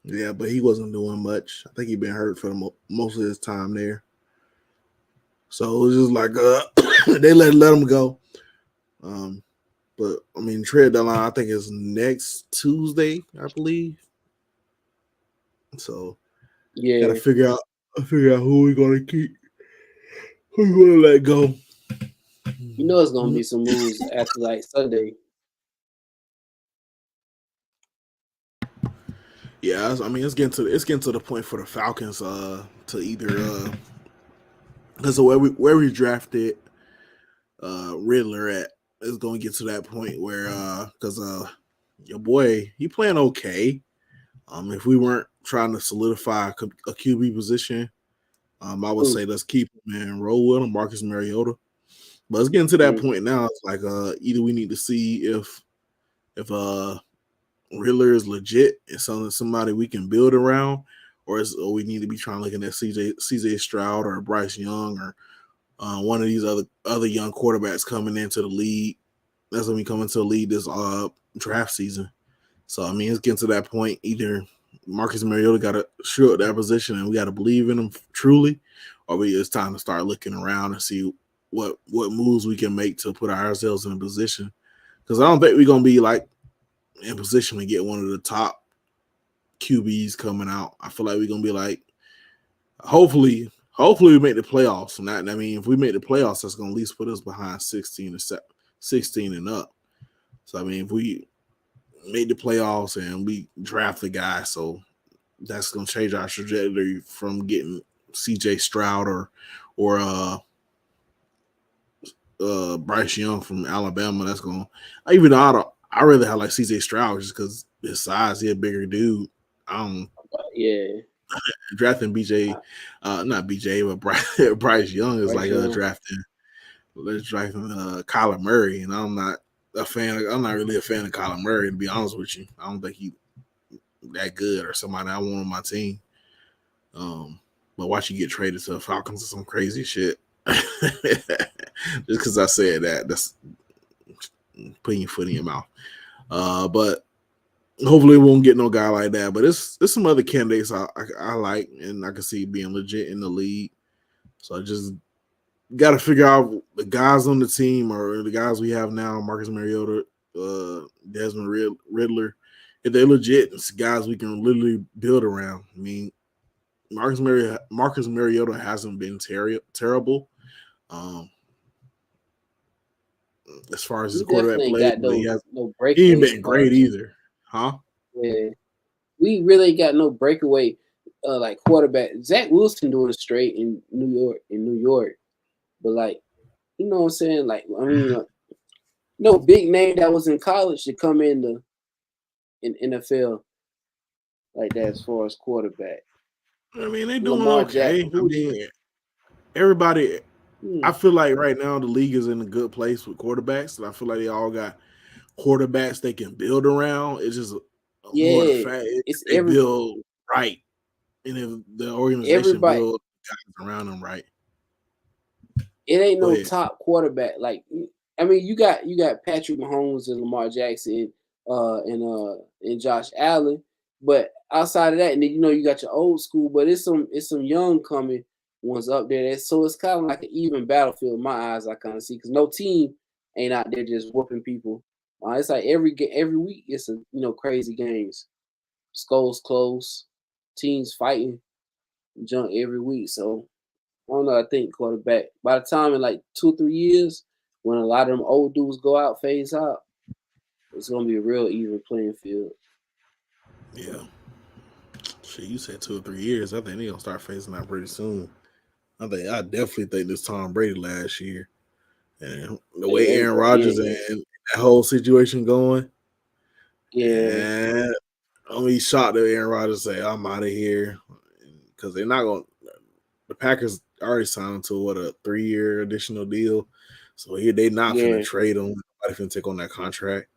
yeah, but he wasn't doing much. I think he been hurt for most of his time there. So it was just like they let him go. Um, but I mean, trade deadline I think is next Tuesday, I believe. So gotta Yeah, figure out who we're gonna keep, who we're gonna let go. you know it's gonna be some moves after like Sunday. Yeah, I mean it's getting to the point for the Falcons to either because where we drafted Riddler at is going to get to that point where because your boy he playing okay. If we weren't trying to solidify a QB position, I would Ooh, say let's keep him and roll with him, Marcus Mariota. But it's getting to that mm, point now. It's like either we need to see if Riddler is legit and somebody we can build around, or we need to be trying looking at CJ Stroud or Bryce Young or one of these other young quarterbacks coming into the league. That's when we come into the league this draft season. So I mean, it's getting to that point. Either Marcus Mariota got to shoot that position, and we got to believe in him truly, or it's time to start looking around and see what moves we can make to put ourselves in a position. Because I don't think we're gonna be like in position to get one of the top QBs coming out. I feel like we're gonna be like, hopefully we make the playoffs. And that, I mean, if we make the playoffs, that's gonna at least put us behind 16 and up. So I mean, if we made the playoffs and we draft the guy, so that's gonna change our trajectory from getting CJ Stroud or Bryce Young from Alabama. That's gonna even though I really have like CJ Stroud just because his size, he a bigger dude. I don't yeah, drafting BJ, not BJ, but Bryce Young is right, like Sean. drafting Kyler Murray, and I'm not a fan. I'm not really a fan of Kyler Murray, to be honest with you. I don't think he that good or somebody I want on my team. Um, but watch you get traded to the Falcons or some crazy shit. Just because I said that, that's putting your foot in your mouth. But hopefully we won't get no guy like that. But it's some other candidates I like, and I can see being legit in the league. So I just got to figure out the guys on the team or the guys we have now, Marcus Mariota, Desmond Riddler, if they're legit, it's guys we can literally build around. I mean, Marcus Mariota hasn't been terrible. Um, as far as We his quarterback definitely ain't play, got but no he ain't breakaway been great stars. either, huh? Yeah, we really ain't got no breakaway like quarterback. Zach Wilson doing it straight in New York, but like you know what I'm saying. Like I mean, no big name that was in college to come in NFL like that as far as quarterback. I mean, they doing Lamar Jack, okay. I who? mean, everybody. I Hmm, feel like right now the league is in a good place with quarterbacks, and I feel like they all got quarterbacks they can build around. It's just more the yeah, fact if it's they build right, and if the organization everybody. build guys around them right. It ain't Go no ahead. top quarterback. Like I mean, you got Patrick Mahomes and Lamar Jackson. and Josh Allen. But outside of that, and then you got your old school, but it's some young coming ones up there. So it's kind of like an even battlefield in my eyes. I kind of see because no team ain't out there just whooping people. It's like every week it's a crazy games, skulls close, teams fighting, junk every week. So I don't know. I think quarterback by the time in like 2 3 years, when a lot of them old dudes go out, phase out, it's gonna be a real even playing field. Yeah. Shit, you said 2 or 3 years. I think they're gonna start phasing out pretty soon. I definitely think this Tom Brady last year. And the way Aaron Rodgers and that whole situation going, Yeah. and I'm be shocked that Aaron Rodgers say I'm out of here because they're not going. The Packers already signed to a 3-year additional deal, so here they not finna trade him. Nobody finna take on that contract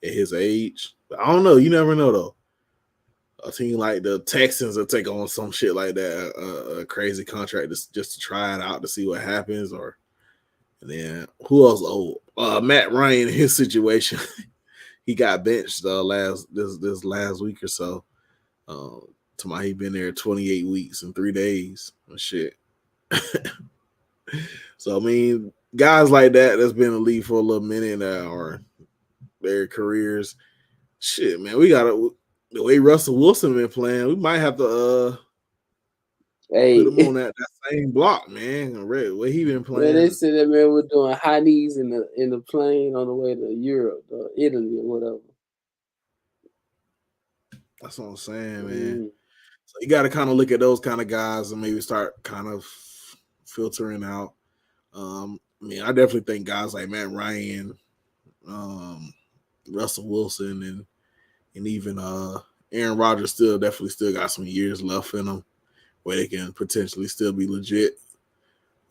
at his age. But I don't know. You never know though. A team like the Texans will take on some shit like that, a crazy contract just to try it out to see what happens. Or and then who else? Oh, Matt Ryan, his situation, he got benched this last week or so. To my he been there 28 weeks and 3 days and shit. So I mean, guys like that's been in the league for a little minute now, or their careers. Shit, man, we gotta the way Russell Wilson been playing, we might have to put him on that same block, man. The way he been playing. Man, they said that man was doing high knees in the plane on the way to Europe, Italy, or whatever. That's what I'm saying, man. So you got to kind of look at those kind of guys and maybe start kind of filtering out. I mean, I definitely think guys like Matt Ryan, Russell Wilson, and even Aaron Rodgers still got some years left in them where they can potentially still be legit.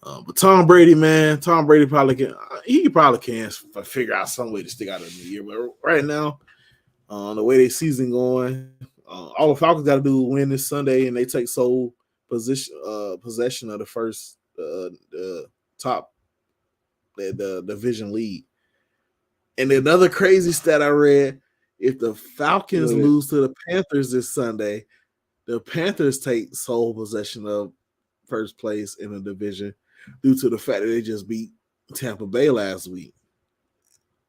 But Tom Brady, man, probably can. He probably can figure out some way to stick out in the year. But right now, the way their season going, all the Falcons got to do is win this Sunday, and they take sole possession of the first top the division lead. And another crazy stat I read: if the Falcons lose to the Panthers this Sunday, the Panthers take sole possession of first place in the division due to the fact that they just beat Tampa Bay last week.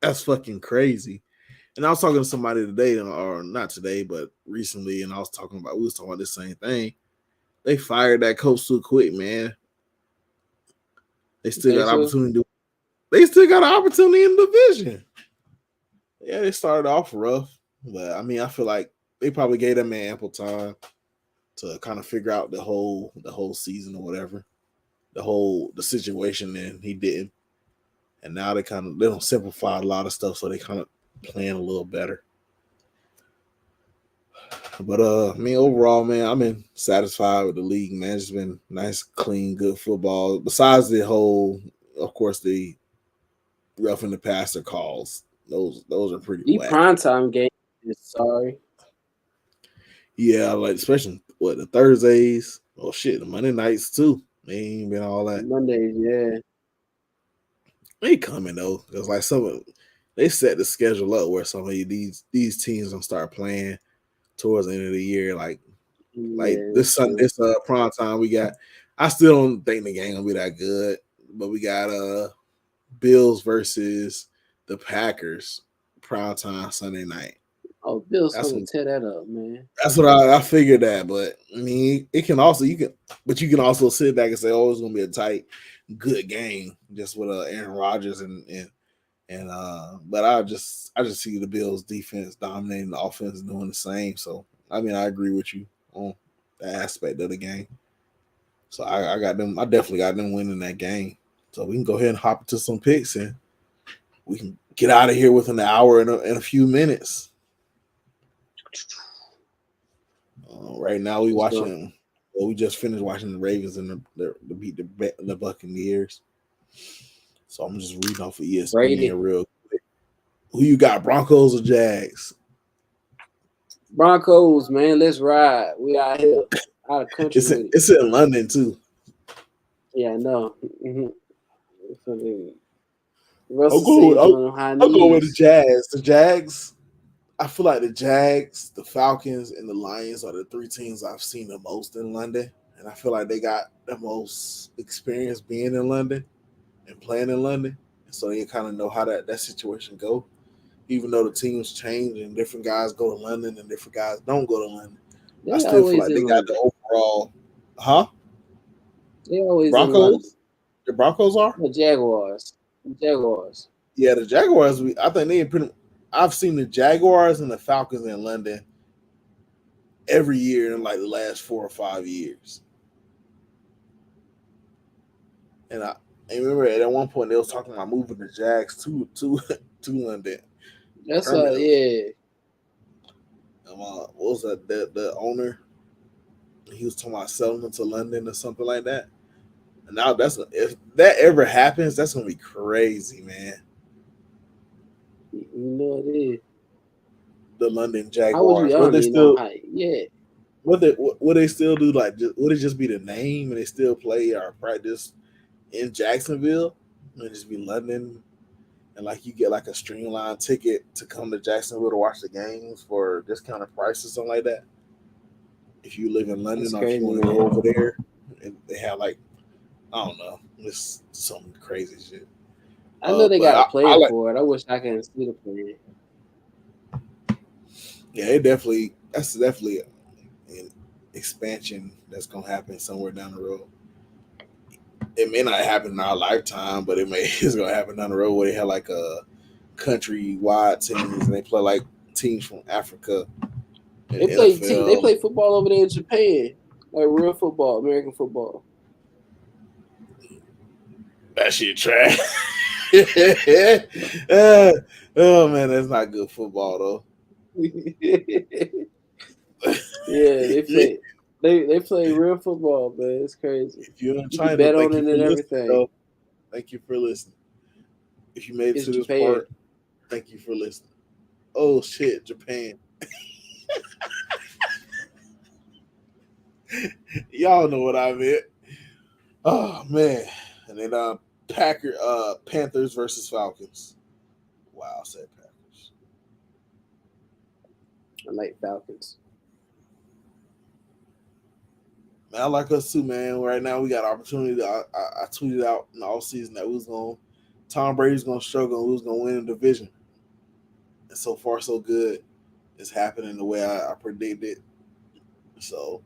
That's fucking crazy. And I was talking to somebody today, or not today, but recently, and we was talking about the same thing. They fired that coach too quick, man. They still got opportunity. They still got an opportunity in the division. Yeah, they started off rough, but I mean, I feel like they probably gave that man ample time to kind of figure out the whole season or whatever, the situation, and he didn't. And now they don't simplify a lot of stuff, so they kind of playing a little better. But I mean, overall, man, I've been satisfied with the league, man. It's been nice, clean, good football. Besides the whole, of course, the roughing the passer calls. Those are pretty whack. The primetime game is sorry. Yeah, like especially the Thursdays. Oh shit, the Monday nights too. They ain't been all that. Mondays, yeah. They coming though, because like they set the schedule up where some of these teams gonna start playing towards the end of the year. Like this Sunday, this prime time we got. I still don't think the game gonna be that good, but we got Bills versus the Packers prime time Sunday night. Oh, Bills gonna tear that up, man. That's what I figured that, but I mean, you can also sit back and say, "Oh, it's gonna be a tight, good game," just with Aaron Rodgers but I just see the Bills defense dominating the offense doing the same. So I mean, I agree with you on that aspect of the game. So I got them. I definitely got them winning that game. So we can go ahead and hop into some picks and we can get out of here within an hour and a few minutes. Right now we watching. Well, we just finished watching the Ravens and the beat the Buccaneers. So I'm just reading off of ESPN real quick. Who you got, Broncos or Jags? Broncos, man. Let's ride. We out here, out of country. It's in London too. Yeah, I know. Mm-hmm. I'll go with the Jags. The Jags. I feel like the Jags, the Falcons, and the Lions are the three teams I've seen the most in London, and I feel like they got the most experience being in London and playing in London, so they kind of know how that situation go. Even though the teams change and different guys go to London and different guys don't go to London, I They still feel always like they in got London. the overall. Huh? They always in London. Broncos? The Broncos are? The Jaguars. The Jaguars. Yeah, the Jaguars. I think they pretty. I've seen the Jaguars and the Falcons in London every year in like the last 4 or 5 years. And I remember at one point they was talking about moving the Jags to to London That's permanently. yeah. What was that? The owner, he was talking about selling them to London or something like that. And now if that ever happens, that's gonna be crazy, man. You know it is. The London I was Jaguars. young, you know. Yeah. Would they still do like? Would it just be the name and they still play or practice in Jacksonville? And just be London, and like you get like a streamlined ticket to come to Jacksonville to watch the games for a discounted price or something like that. If you live in London That's or if you crazy, want to man. go over there, and they have like I don't know, it's some crazy shit. I know they But got a I player like, for it. I wish I could see the player. yeah, it definitely that's definitely an expansion that's gonna happen somewhere down the road. It may not happen in our lifetime, but it's gonna happen down the road where they have like a country wide teams and they play like teams from Africa and They NFL. play football over there in Japan, like real football, American football. That shit trash. Oh man, that's not good football though. Yeah, they play. They play real football, man. It's crazy. If you're in You can China, bet thank on you it for and listening, everything. though. Thank you for listening. If you made it It's to this Japan. part, thank you for listening. Oh shit, Japan. Y'all know what I meant. Oh man. And then Panthers versus Falcons. Wow, I said Packers. I like Falcons. Man, I like us too, man. Right now we got opportunity. I tweeted out in the off season that Tom Brady's gonna struggle and we was gonna win the division. And so far so good. It's happening the way I predicted. So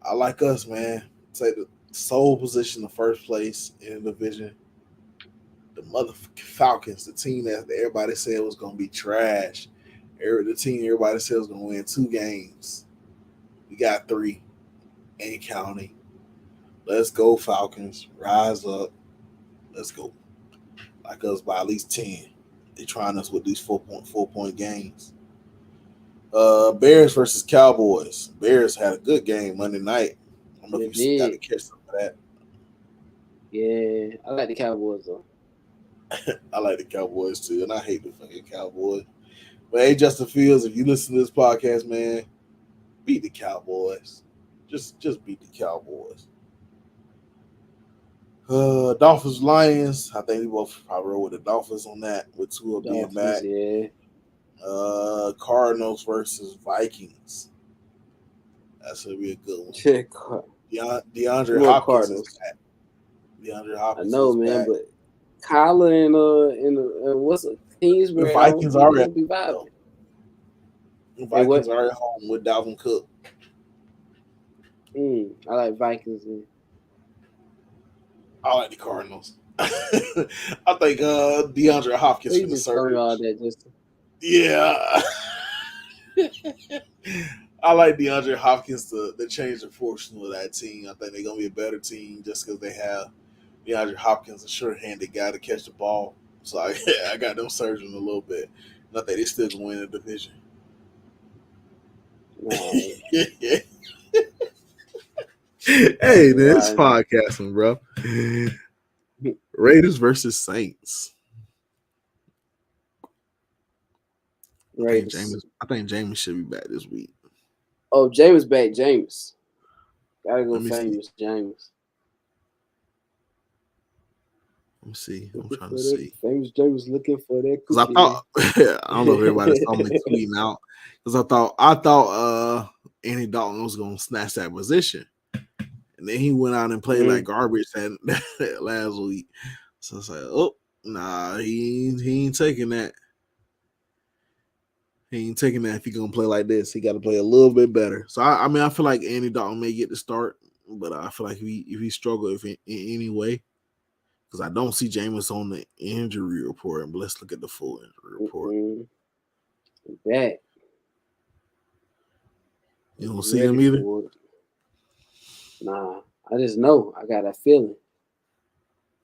I like us, man. Take the sole position, the first place in the division. The motherfucking Falcons, the team that everybody said was gonna be trash. The team everybody said was gonna win 2 games. We got 3, ain't counting. Let's go, Falcons. Rise up. Let's go. Like us by at least 10. They trying us with these 4.4 point games. Bears versus Cowboys. Bears had a good game Monday night. I don't know if you got to catch some of that. Yeah, I like the Cowboys though. I like the Cowboys too, and I hate the fucking Cowboys. But hey, Justin Fields, if you listen to this podcast, man, beat the Cowboys. Just beat the Cowboys. Dolphins Lions. I think we both probably roll with the Dolphins on that with Tua being back. Yeah. Cardinals versus Vikings. That's gonna be a good one. DeAndre Hopkins is back. DeAndre Hopkins. I know, man, back. But Kyler and what's it? Kingsbury. The Vikings are at home. The Vikings are at home with Dalvin Cook. I like Vikings. Man. I like the Cardinals. I think DeAndre Hopkins for the surge. All that just... Yeah. I like DeAndre Hopkins to change the fortune of that team. I think they're gonna be a better team just because they have DeAndre Hopkins, a sure-handed guy to catch the ball. So I got them surging a little bit. And I think they still gonna win the division. Hey, man, it's podcasting, bro. Raiders versus Saints. Raiders. I think James should be back this week. Oh, James back. James. Gotta go famous James. Let me see. I'm Looking trying to for that see. famous J was looking for that Because I cookie. thought I don't know if everybody saw me tweeting out. Because I thought Andy Dalton was gonna snatch that position. And then he went out and played like garbage that last week. So it's like, oh nah, he ain't taking that. He ain't taking that if he gonna play like this. He got to play a little bit better. So I mean, I feel like Andy Dalton may get the start, but I feel like if he struggle in any way, because I don't see Jameis on the injury report. But let's look at the full injury report. That You don't see ready him either. for it. Nah, I just know. I got that feeling.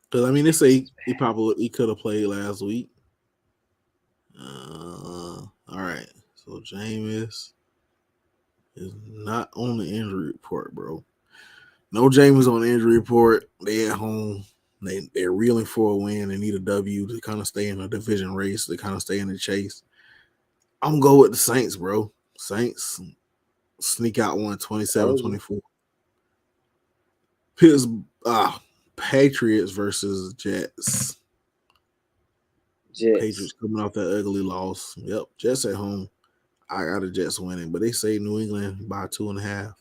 Because I mean, they say he could have played last week. All right, so Jameis is not on the injury report, bro. No Jameis on the injury report. They at home. They're reeling for a win. They need a W to kind of stay in a division race. To kind of stay in the chase. I'm going to go with the Saints, bro. Saints sneak out one 27-24. Patriots versus Jets. Patriots coming off that ugly loss. Yep, Jets at home. I got the Jets winning, but they say New England by 2.5.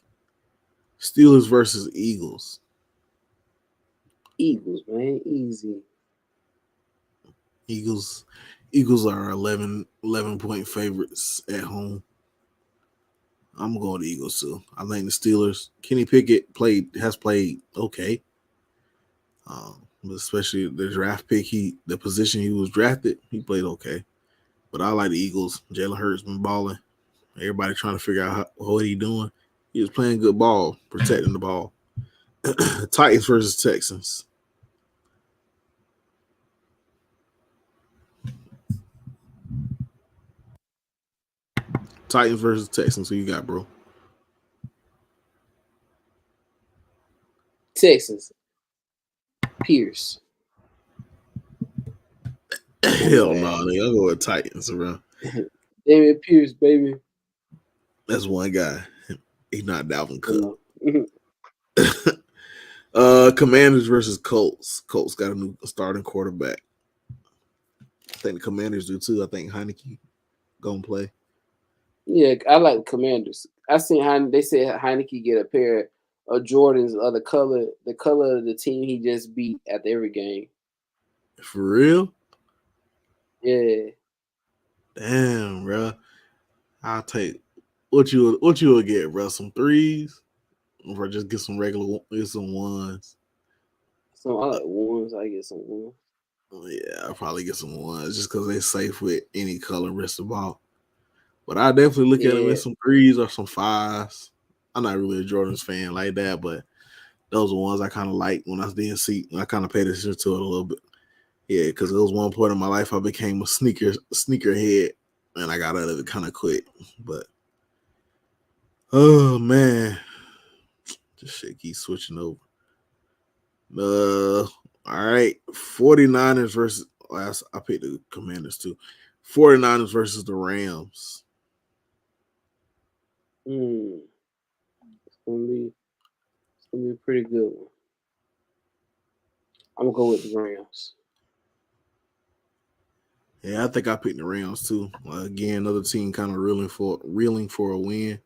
Steelers versus Eagles. Eagles, man, easy. Eagles are 11-point favorites at home. I'm going to Eagles too. I think the Steelers. Kenny Pickett has played okay, but especially the draft pick. The position he was drafted, he played okay. But I like the Eagles. Jalen Hurts been balling. Everybody trying to figure out what he doing. He was playing good ball, protecting the ball. Titans versus Texans. Titans versus Texans. Who you got, bro? Texans. Pierce. Hell no, nigga. I'll go with Titans, bro. David Pierce, baby. That's one guy. He's not Dalvin Cook. Commanders versus Colts. Colts got a new starting quarterback. I think the Commanders do too. I think Heineke gonna play. Yeah, I like the Commanders. I seen they said Heineke get a pair of Jordans of the color of the team he just beat at every game. For real? Yeah. Damn, bro. I'll take what you will get, bro. Some threes, or just get some some ones. So I like ones. I get some ones. Yeah, I'll probably get some ones just because they're safe with any color wrist of ball. But I definitely look at them in some threes or some fives. I'm not really a Jordan's fan like that, but those are ones I kind of like when I didn't see. I kind of paid attention to it a little bit. Yeah, because it was one point in my life I became a sneaker head, and I got out of it kind of quick. But oh man, this shit keeps switching over. All right, 49ers versus. I picked the Commanders too. 49ers versus the Rams. It's gonna be a pretty good one. I'm gonna go with the Rams. Yeah, I think I picked the Rams too. Again, another team kind of reeling for a win.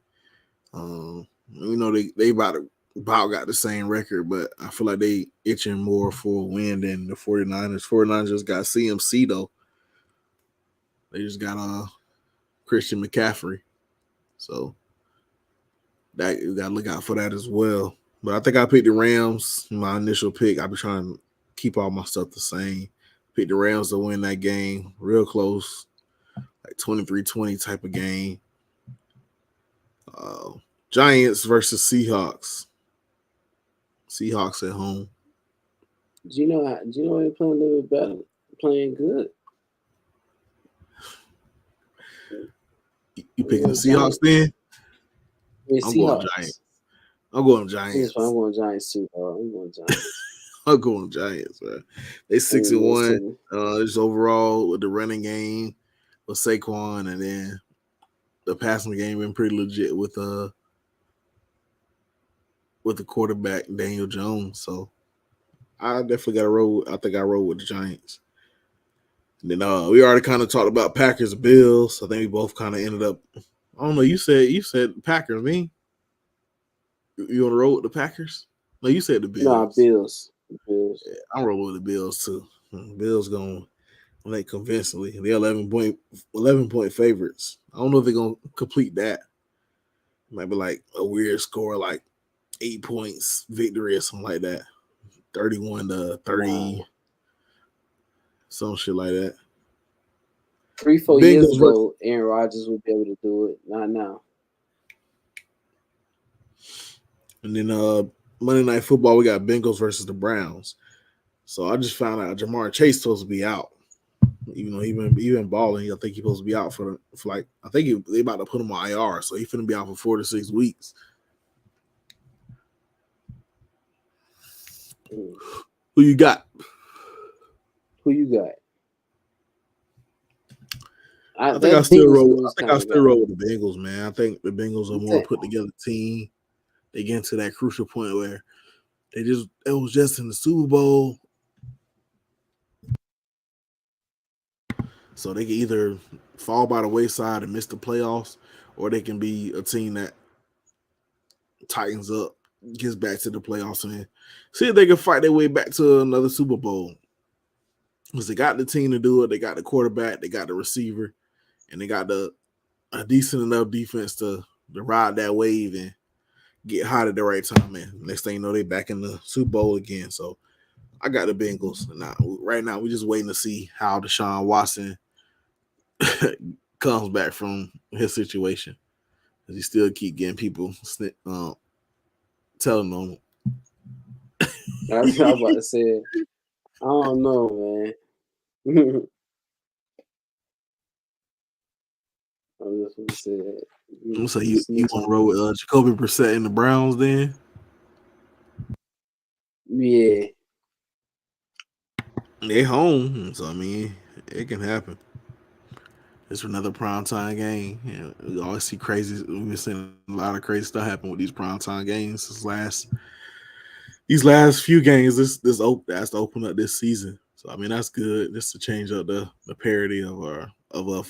You know they about got the same record, but I feel like they itching more for a win than the 49ers. 49ers just got CMC though. They just got Christian McCaffrey. So that you gotta look out for that as well. But I think I picked the Rams. My initial pick. I've been trying to keep all my stuff the same. Picked the Rams to win that game. Real close. Like 23-20 type of game. Giants versus Seahawks. Seahawks at home. Gino ain't playing a little bit better. Playing good. You picking the Seahawks then? I'm going Giants. I'm going Giants. I'm going Giants too, bro. I'm going Giants. I'm going Giants, man. They 6-1. Just overall with the running game with Saquon, and then the passing game been pretty legit with the quarterback Daniel Jones. So I definitely got to roll. I think I roll with the Giants. And then we already kind of talked about Packers and Bills. I think we both kind of ended up. I don't know. You said Packers. Me? You on the road with the Packers? No, you said the Nah, Bills. Bills. Bills. Yeah, I'm rolling with the Bills too. Bills going like convincingly. They're 11 point favorites. I don't know if they're gonna complete that. Might be like a weird score, like 8 points victory or something like that. 31-30, Nah. some shit like that. 3-4 years Bengals versus, ago, Aaron Rodgers would be able to do it. Not now. and then Monday Night Football, we got Bengals versus the Browns. So I just found out Jamar Chase supposed to be out. Even though he been balling, I think he's supposed to be out for like I think they about to put him on IR, so he's finna be out for 4 to 6 weeks. Mm. Who you got? Who you got? I think I That still Bengals roll. I news think I kind of still got me. roll with the Bengals, man. I think the Bengals are You more think? put together team. They get to that crucial point where it was just in the Super Bowl, so they can either fall by the wayside and miss the playoffs, or they can be a team that tightens up, gets back to the playoffs, and see if they can fight their way back to another Super Bowl. Because they got the team to do it, they got the quarterback, they got the receiver, and they got a decent enough defense to ride that wave and get hot at the right time. And next thing you know, they back in the Super Bowl again. So I got the Bengals. Now, right now, we're just waiting to see how Deshaun Watson comes back from his situation. He still keep getting people telling them. That's what I was about to say. I don't know, man. I'm just gonna say that. So you Snitch want to on roll me. with Jacoby Brissett and the Browns then? Yeah. They home, so I mean it can happen. It's another primetime game. You know, we always see crazy. We've been seeing a lot of crazy stuff happen with these primetime games. These last few games, that's to open up this season. So I mean that's good. Just to change up the parity of a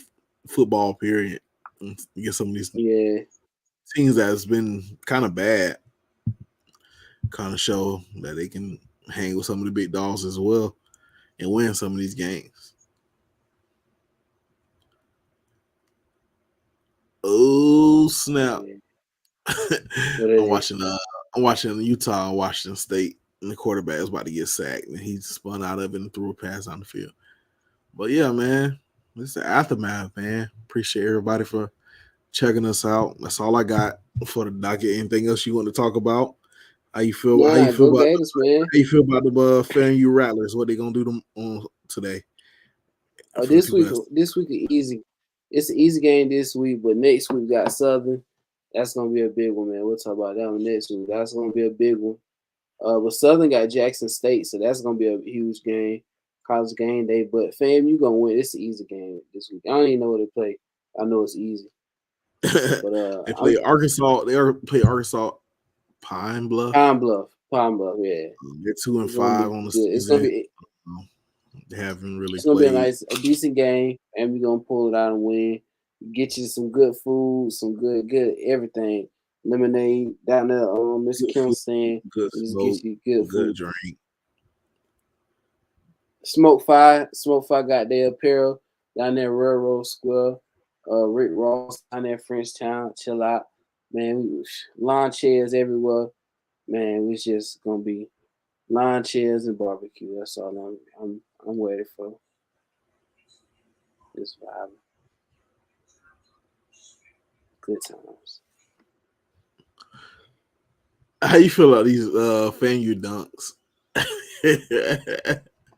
football period. And get some of these Yeah. teams that's been kind of bad, kind of show that they can hang with some of the big dogs as well and win some of these games. Oh snap! Yeah. What is I'm it? watching. I'm watching Utah and Washington State, and the quarterback is about to get sacked, and he spun out of it and threw a pass on the field. But yeah, man, this is the aftermath, man. Appreciate everybody for checking us out. That's all I got for the docket. Anything else you want to talk about? How you feel? How you Nah, feel go about? Gators, man. How you feel about the FAMU Rattlers? What they gonna do on today for the This people week, that's easy. It's an easy game this week, but next week we got Southern. That's gonna be a big one, man. We'll talk about that one next week. That's gonna be a big one. But Southern got Jackson State, so that's gonna be a huge game, college game day. But fam, you gonna win. It's an easy game this week. I don't even know what they play. I know it's easy, but they I'm play Arkansas. Play Arkansas Pine Bluff. Pine Bluff, yeah. They're 2 and It's gonna 5 be on the good. season. They haven't really It's gonna be played. a decent game, and we're gonna pull it out and win. Get you some good food, some good everything. Lemonade down there on Miss Good Kim's food, stand. good And just smoke, get you good good food. drink. Smoke Fire got their apparel down there Railroad Square. Rick Ross down there Frenchtown, chill out. Man, lawn chairs everywhere. Man, it's just gonna be lawn chairs and barbecue. That's all I'm waiting for. This vibe. Good times. How you feel about these FAMU dunks?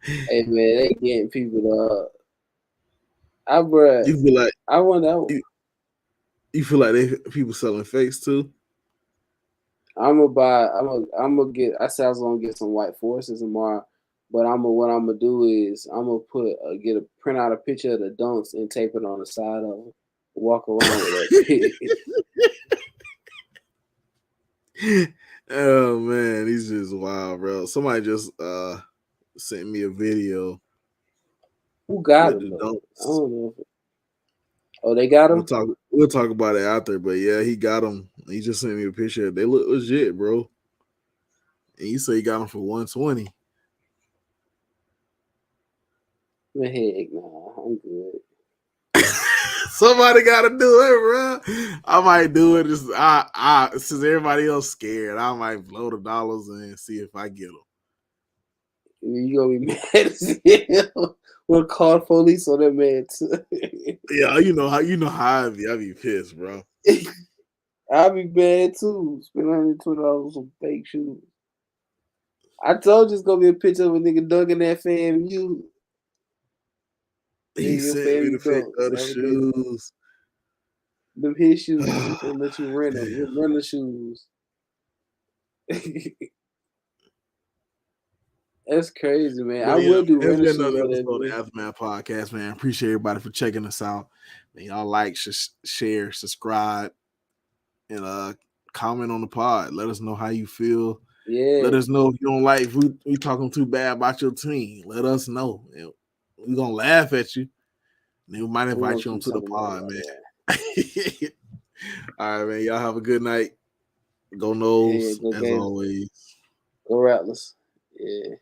Hey man, they getting people I bruh. you feel like I wonder. you, you feel like they people selling fakes too? I'm gonna buy. I'm gonna get. I said I was gonna get some white forces tomorrow, but what I'm gonna do is I'm gonna get a print out a picture of the dunks and tape it on the side of them. Walk around with that. Oh man, he's just wild, bro. Somebody just sent me a video Who got with him the though? I dunks. don't know. Oh, they got him. We'll talk about it after, but yeah, he got them. He just sent me a picture. They look legit, bro. And you say he got them for 120. Man, heck, nah, I'm good. Somebody got to do it, bro. I might do it. Just since everybody else scared, I might blow the dollars and see if I get them. You gonna be mad as hell. We'll call police on that man too. Yeah, you know how I be pissed, bro. I'll be bad too. Spend $120 on fake shoes. I told you it's gonna be a picture of a nigga dunking that FAMU. He Nigga, your sent me the FAMU pic dunks. of the shoes. Them his shoes. He finna let you rent them. His runner shoes. That's crazy, man. I But yeah, would do it's rental been shoes another for that, episode of man. Aftamath Podcast, man. Appreciate everybody for checking us out. Man, y'all like, share, subscribe, and comment on the pod. Let us know how you feel. Yeah. Let us know if you don't like if we talking too bad about your team. Let us know. We're gonna laugh at you. And we might invite you onto the pod, man. All right, man. Y'all have a good night. Go Noles, Yeah, go as Games. always. Go Rattlers. Yeah.